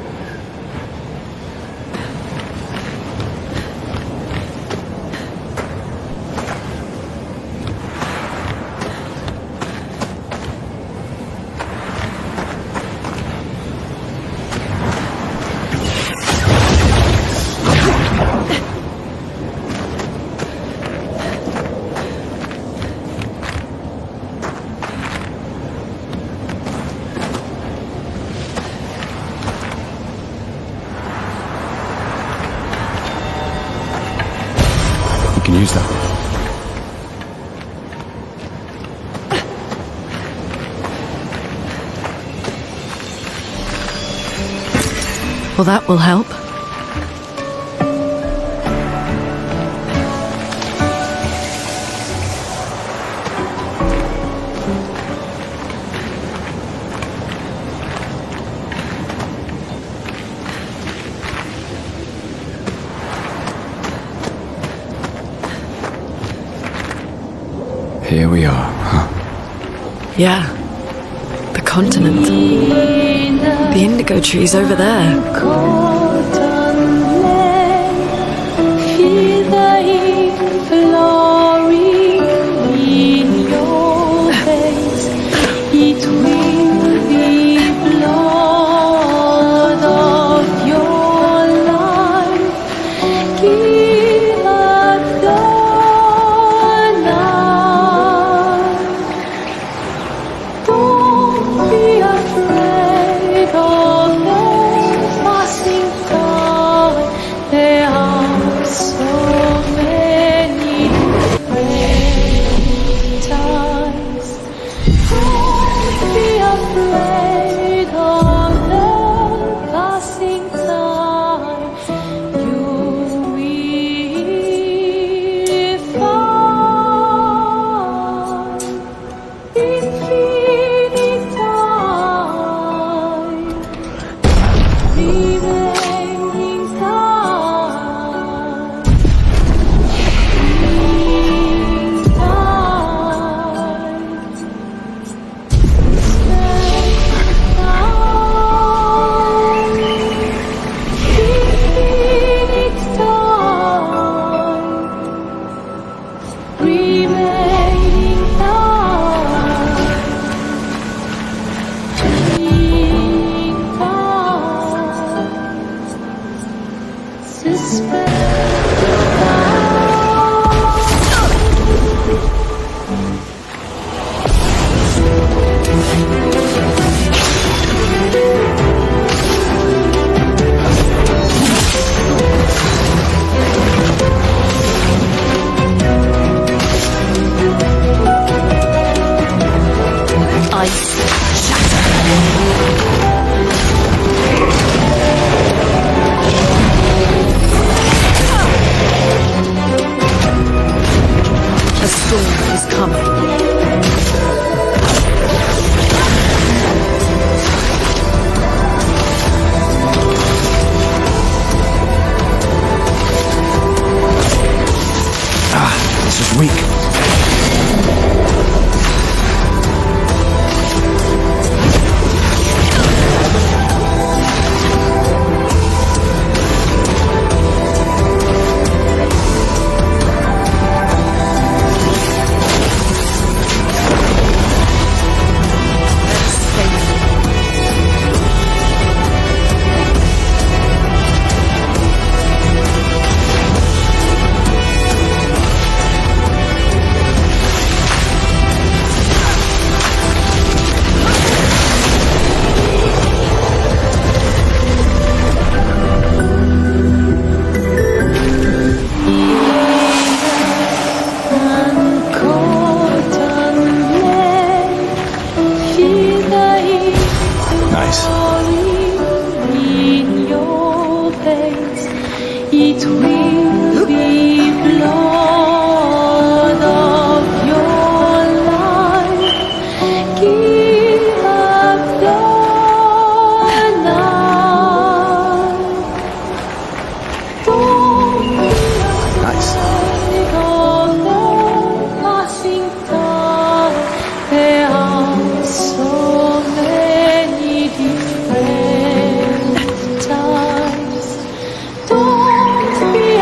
Can use that. Well, that will help. Here we are, huh? Yeah. The continent. The indigo tree's over there. Don't be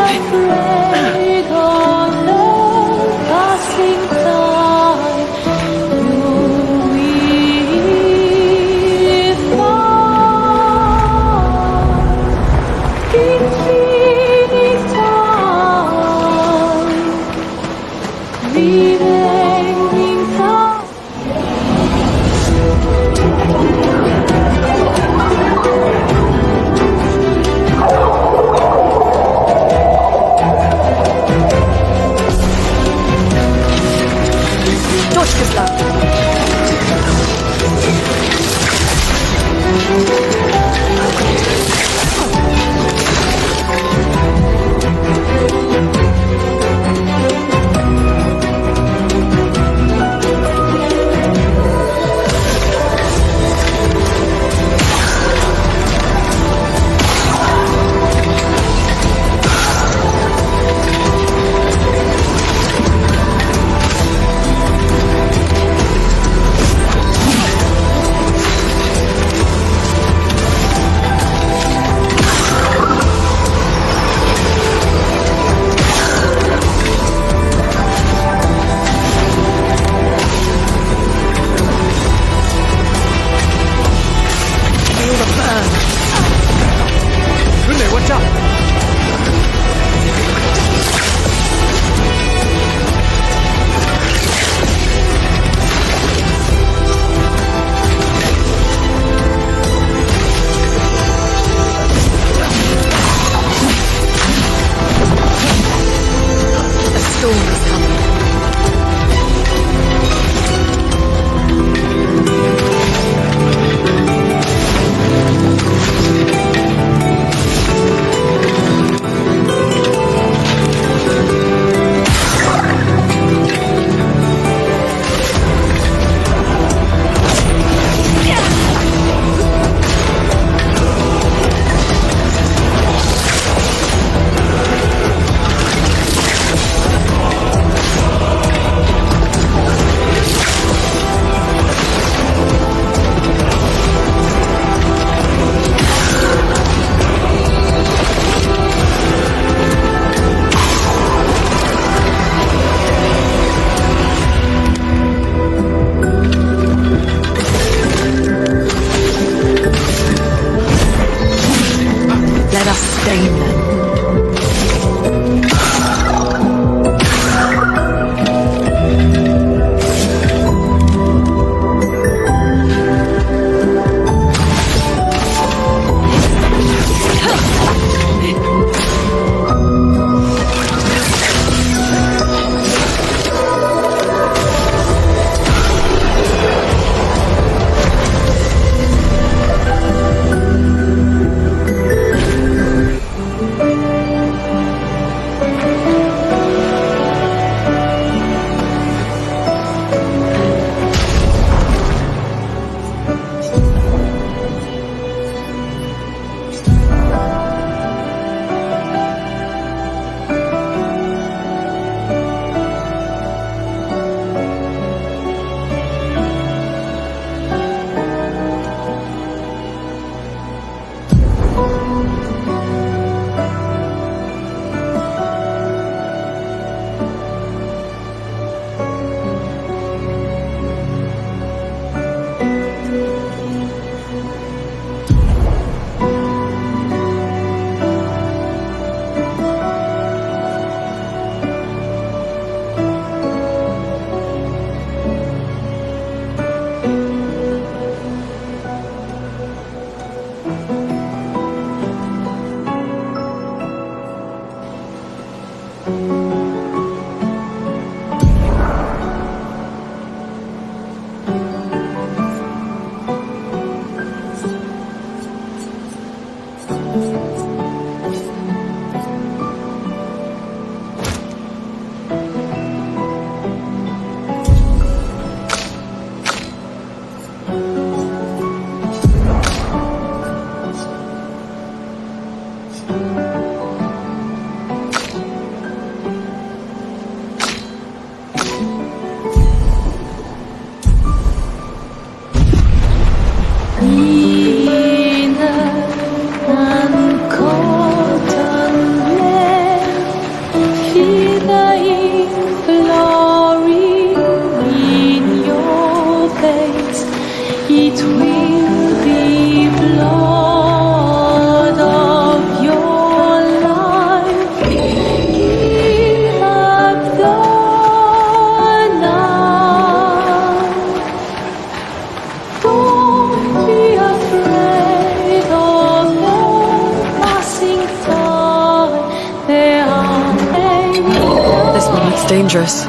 It's dangerous.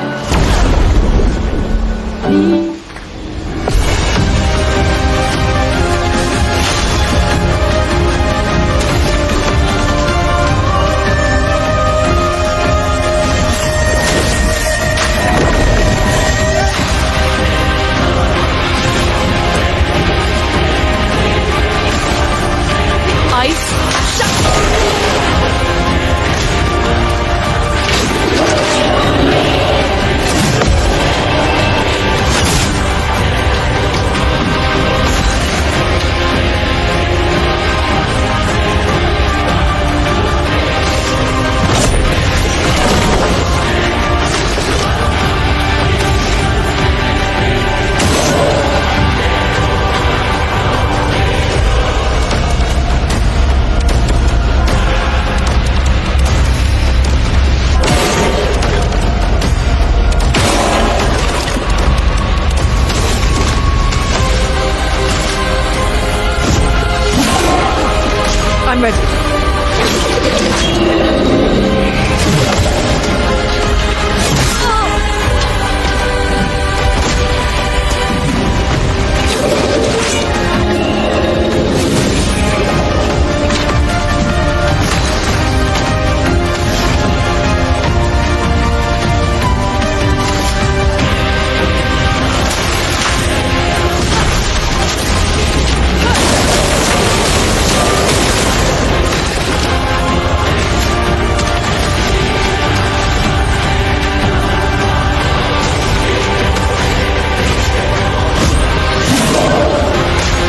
I'm ready.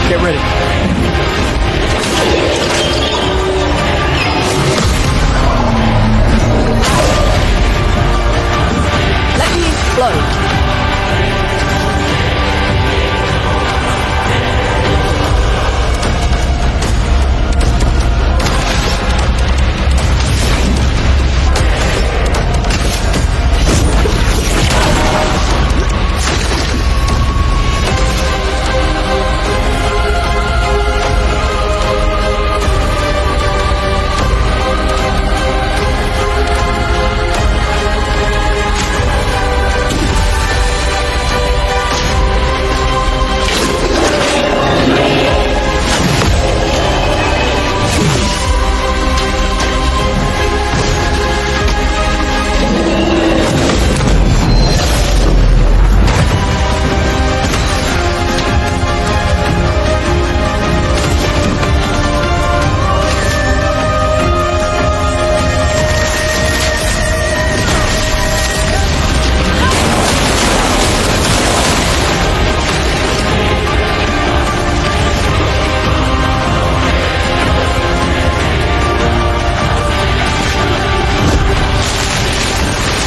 Get ready. Let me explode.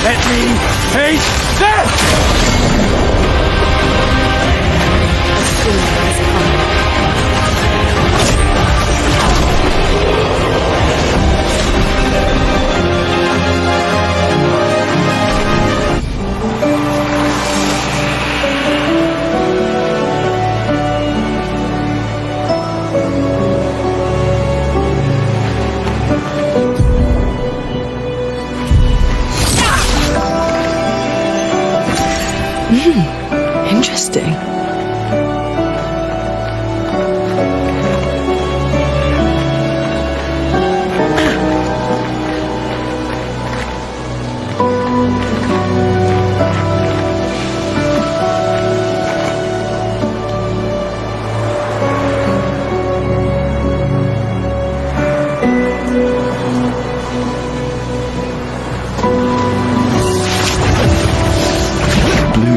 Let me face this! Interesting.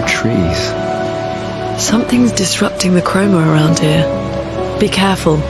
Trees. Something's disrupting the chroma around here. Be careful.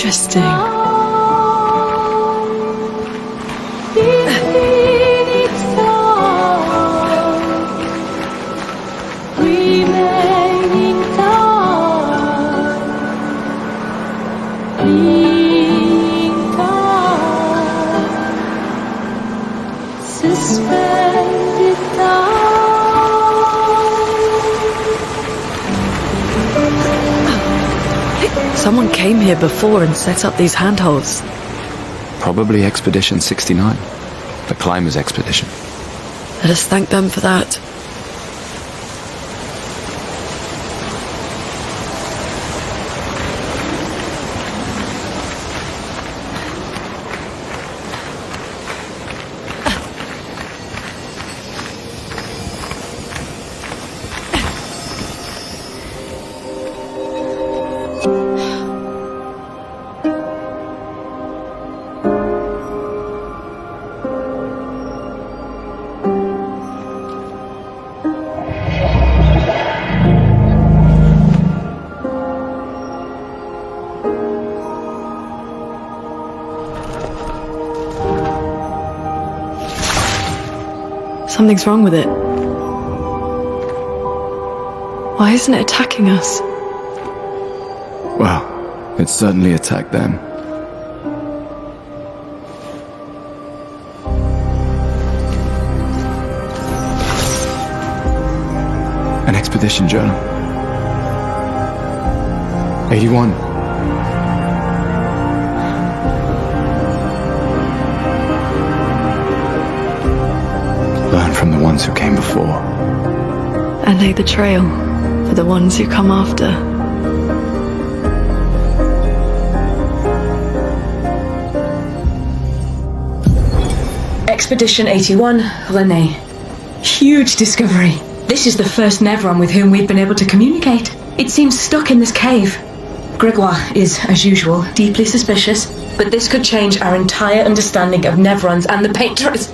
Interesting. Someone came here before and set up these handholds. Probably Expedition 69, the climbers' expedition. Let us thank them for that. Something's wrong with it. Why isn't it attacking us? Well, it certainly attacked them. An expedition journal. 81. Learn from the ones who came before. And lay the trail for the ones who come after. Expedition 81, René. Huge discovery. This is the first Nevron with whom we've been able to communicate. It seems stuck in this cave. Gregoire is, as usual, deeply suspicious, but this could change our entire understanding of Nevrons and the Paintress.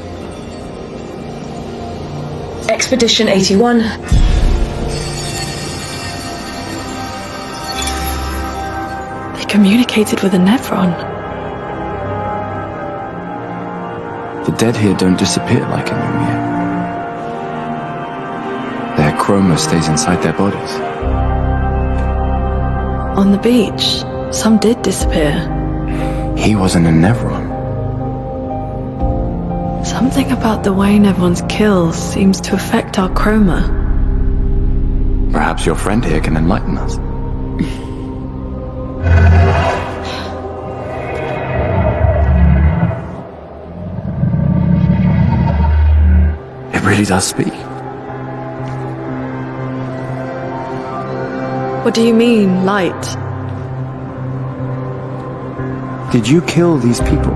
Expedition 81. They communicated with a Nevron. The dead here don't disappear like in Lumia. Their chroma stays inside their bodies. On the beach, some did disappear. He wasn't a Nevron. Something about the way Nevrons kill seems to affect our chroma. Perhaps your friend here can enlighten us. It really does speak. What do you mean, light? Did you kill these people?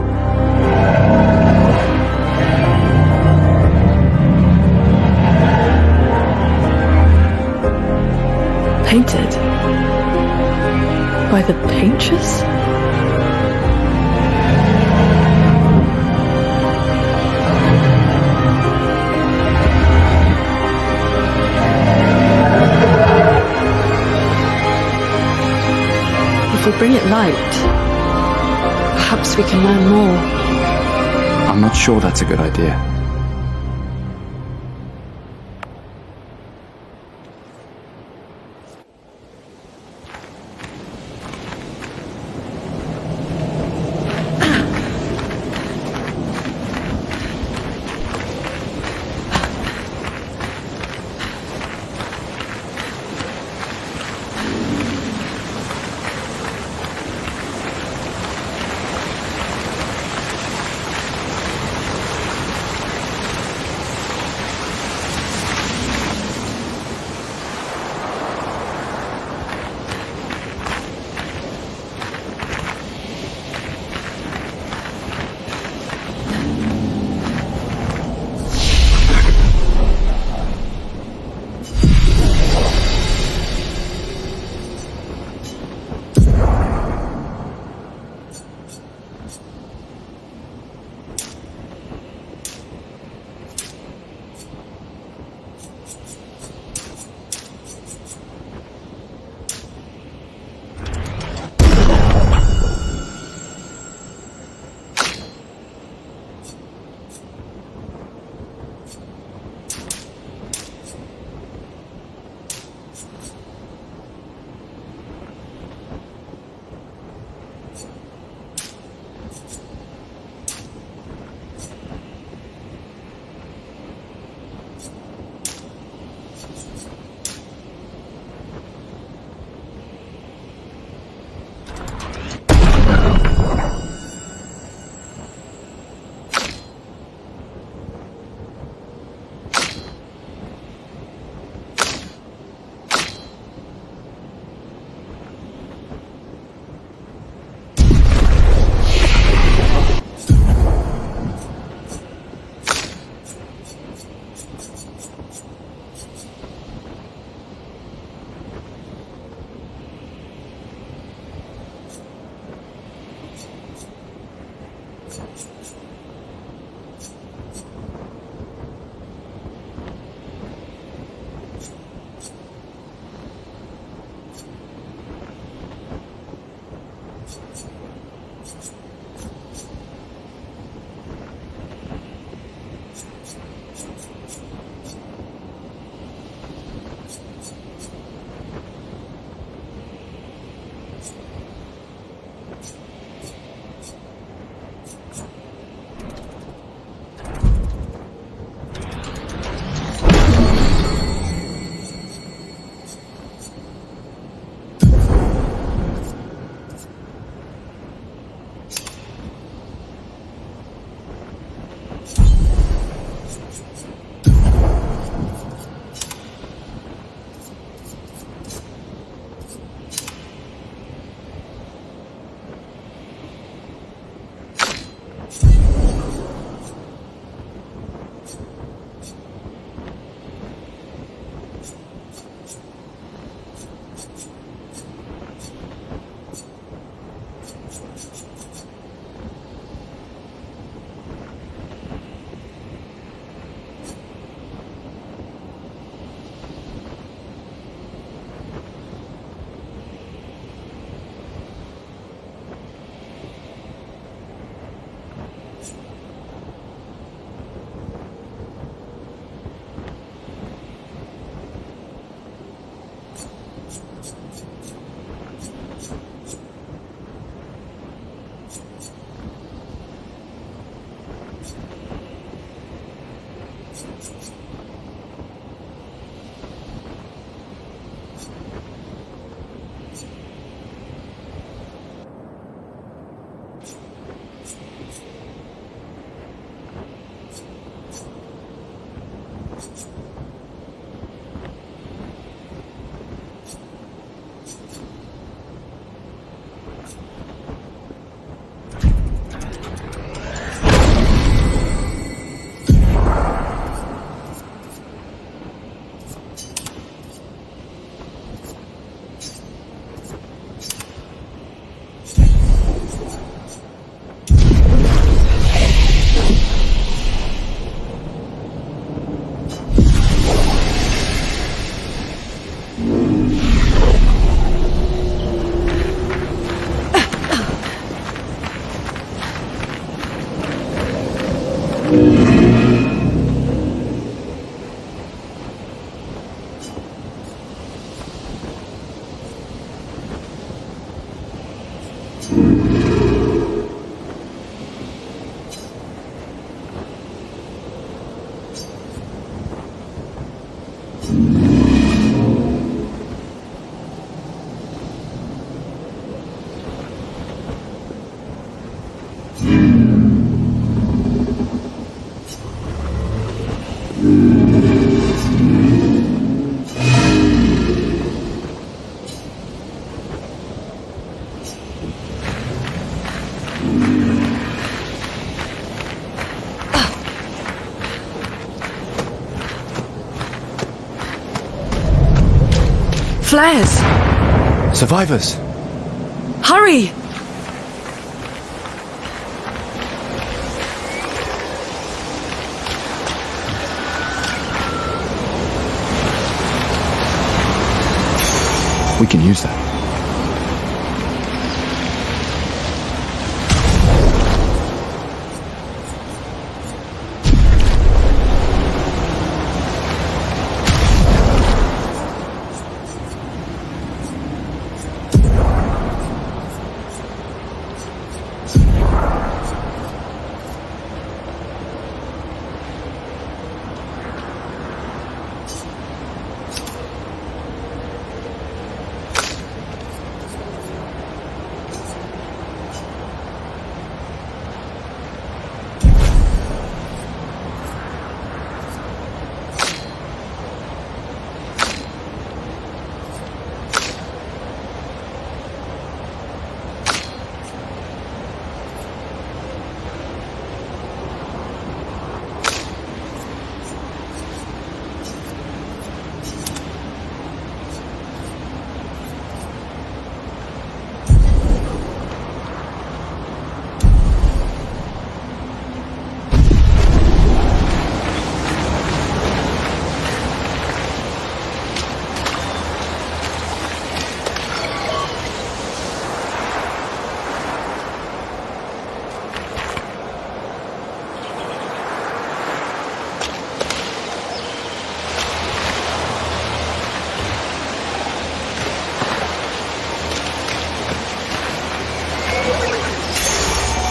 Painted? By the Paintress? If we bring it light, perhaps we can learn more. I'm not sure that's a good idea. Flares! Survivors! Hurry! We can use that.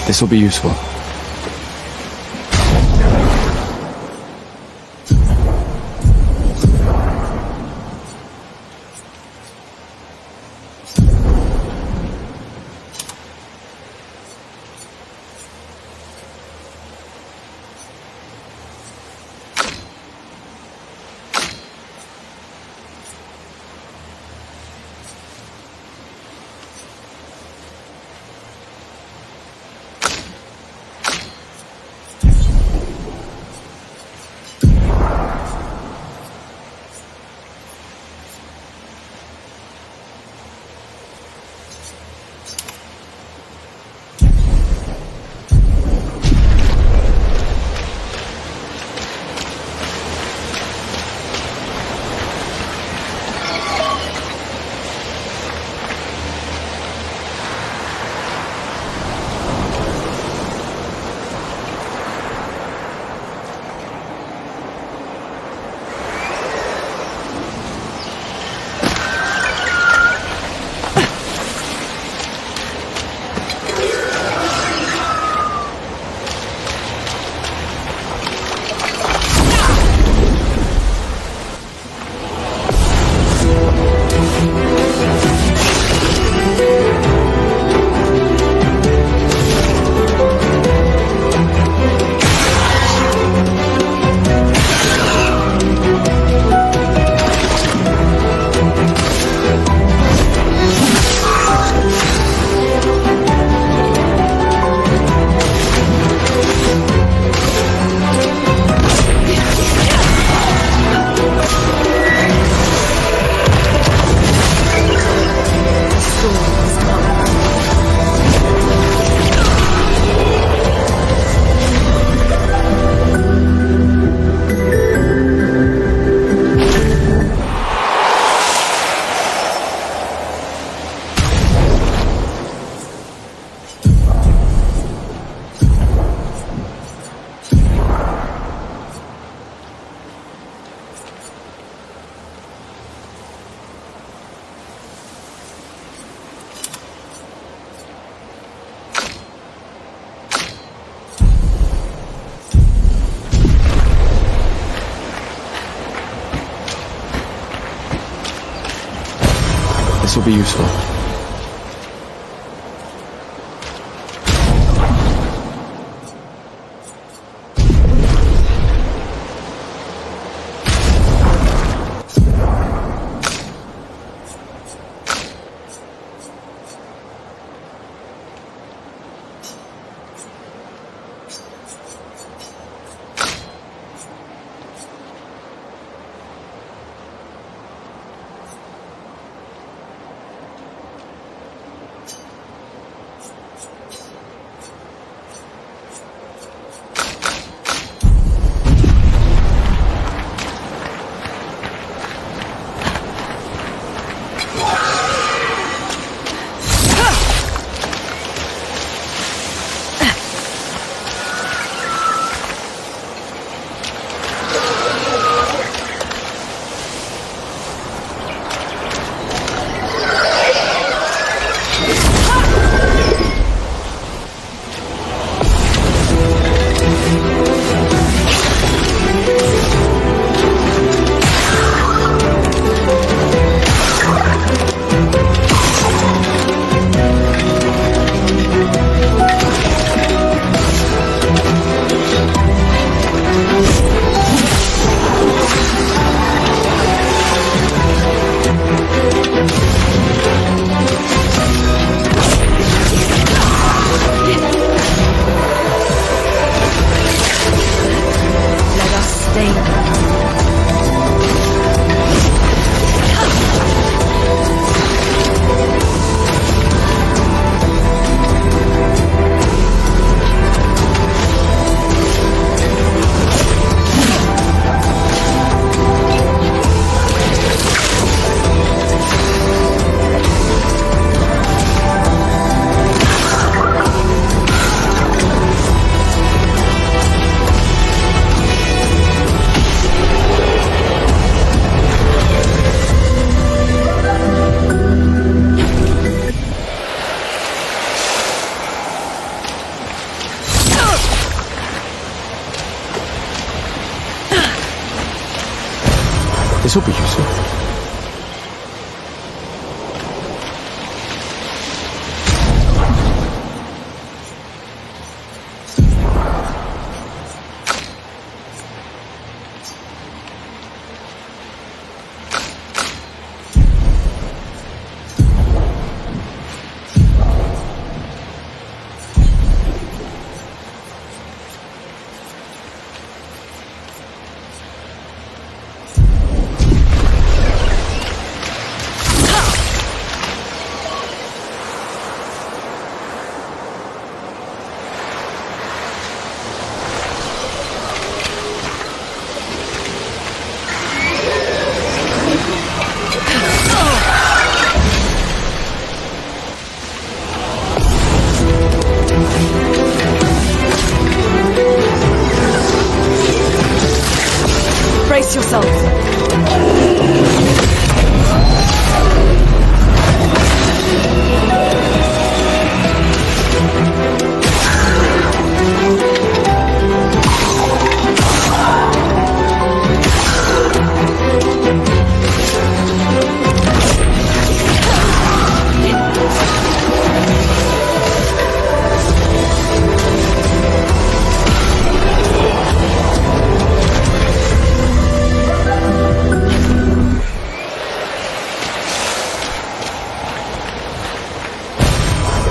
This will be useful. This will be useful. This will be useful. Brace yourselves.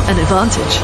An advantage.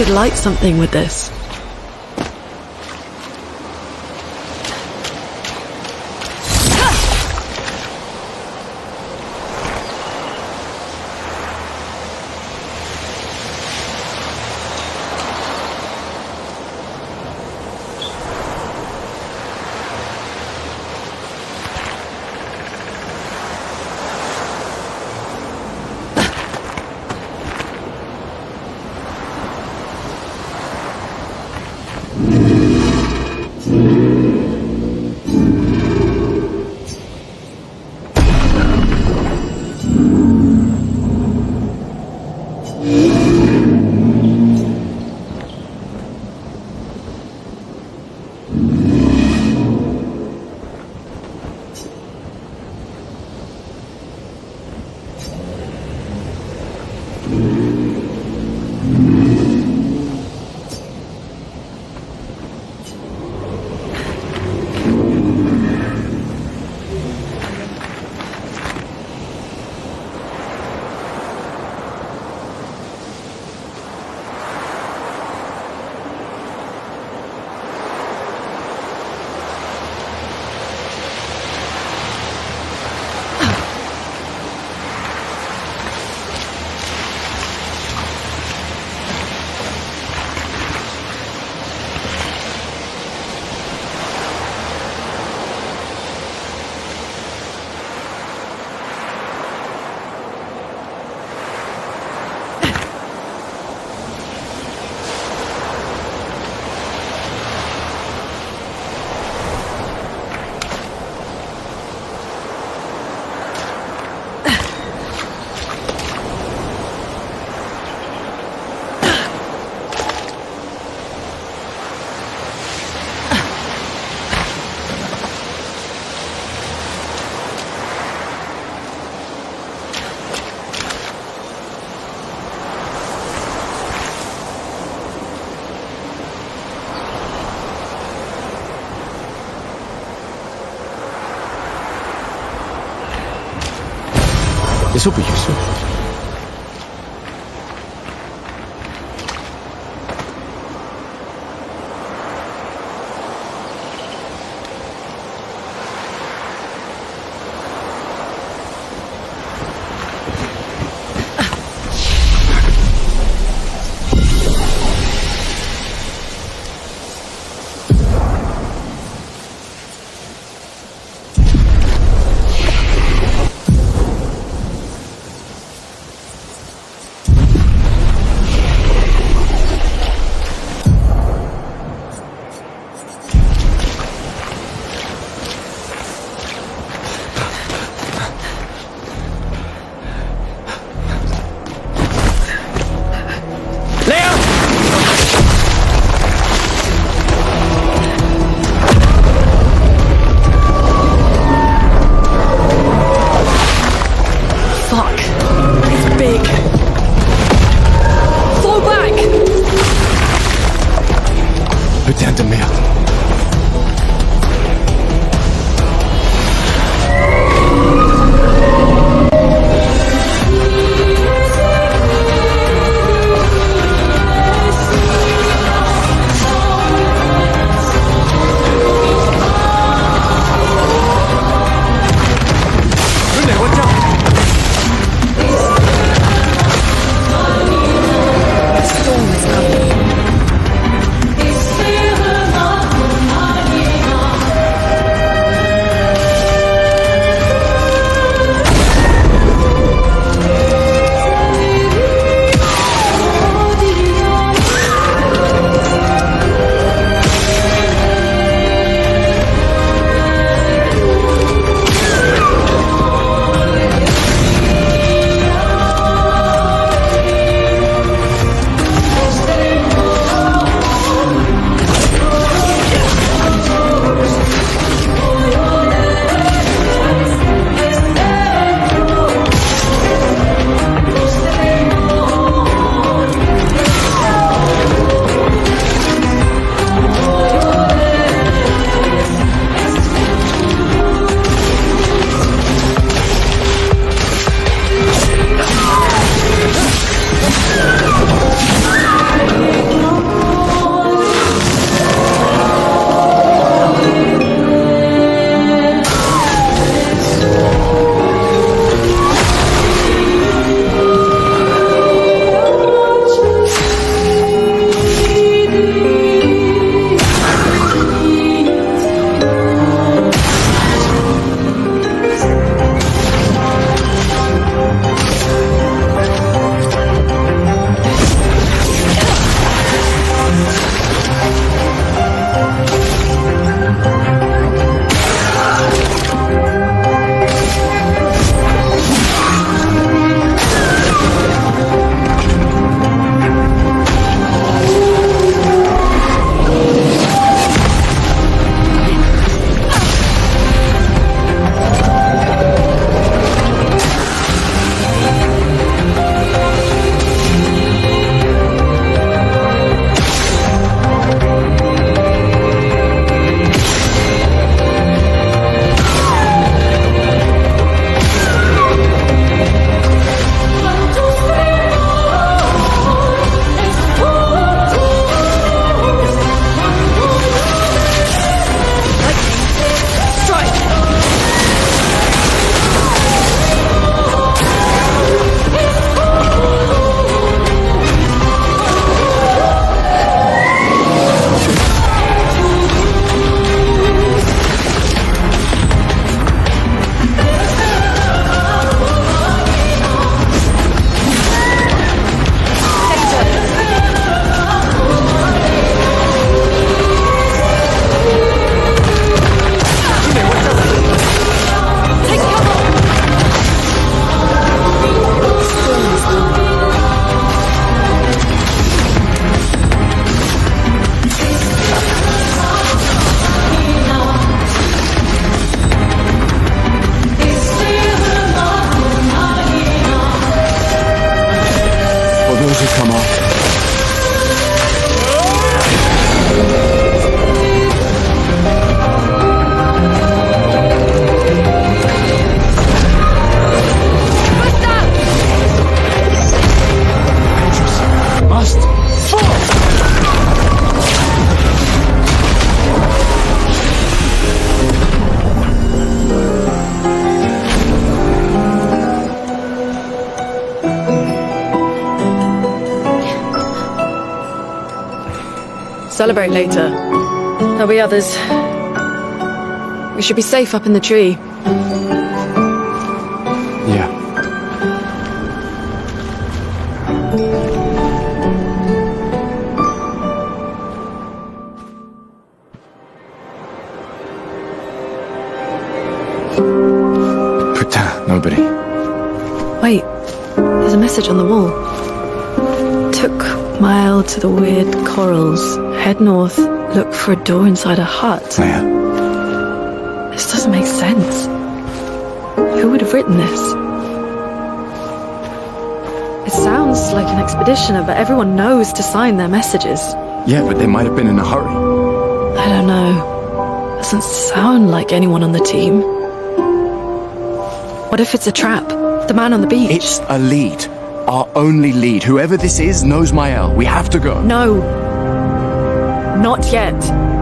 could light something with this. This will be useful. Celebrate later. There'll be others. We should be safe up in the tree. Yeah. Putain, nobody. Wait, there's a message on the wall. Took Maëlle to the weird corals. Head north, look for a door inside a hut. Yeah. This doesn't make sense. Who would have written this? It sounds like an expeditioner, but everyone knows to sign their messages. Yeah, but they might have been in a hurry. I don't know. Doesn't sound like anyone on the team. What if it's a trap? The man on the beach? It's a lead. Our only lead. Whoever this is knows Maëlle. We have to go. No. Not yet.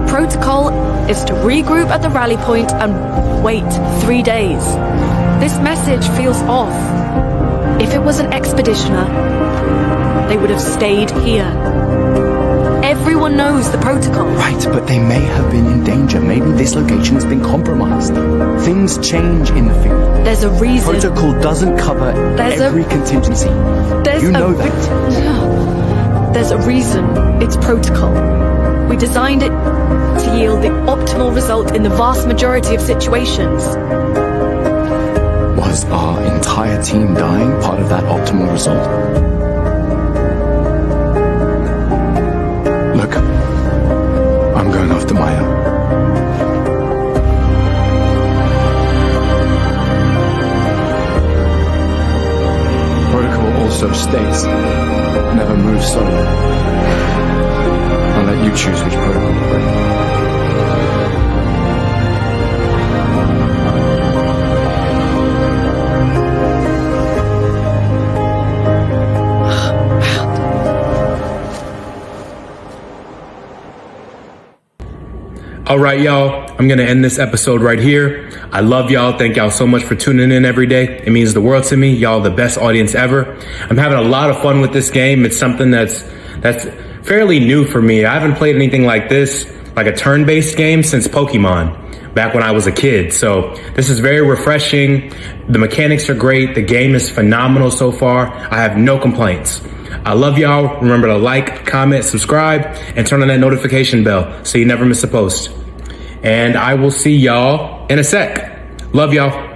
Protocol is to regroup at the rally point and wait 3 days. This message feels off. If it was an expeditioner, they would have stayed here. Everyone knows the protocol. Right, but they may have been in danger. Maybe this location has been compromised. Things change in the field. There's a reason. Protocol doesn't cover every contingency. You know that. There's a reason it's protocol. We designed it to yield the optimal result in the vast majority of situations. Was our entire team dying part of that optimal result? Look, I'm going after Maëlle. Protocol also states, never move solo. I'll let you choose which protocol to break. All right, y'all, I'm going to end this episode right here. I love y'all. Thank y'all so much for tuning in every day. It means the world to me. Y'all the best audience ever. I'm having a lot of fun with this game. It's something that's fairly new for me. I haven't played anything like this, like a turn-based game, since Pokemon, back when I was a kid. So this is very refreshing. The mechanics are great. The game is phenomenal so far. I have no complaints. I love y'all. Remember to like, comment, subscribe, and turn on that notification bell so you never miss a post. And I will see y'all in a sec. Love y'all.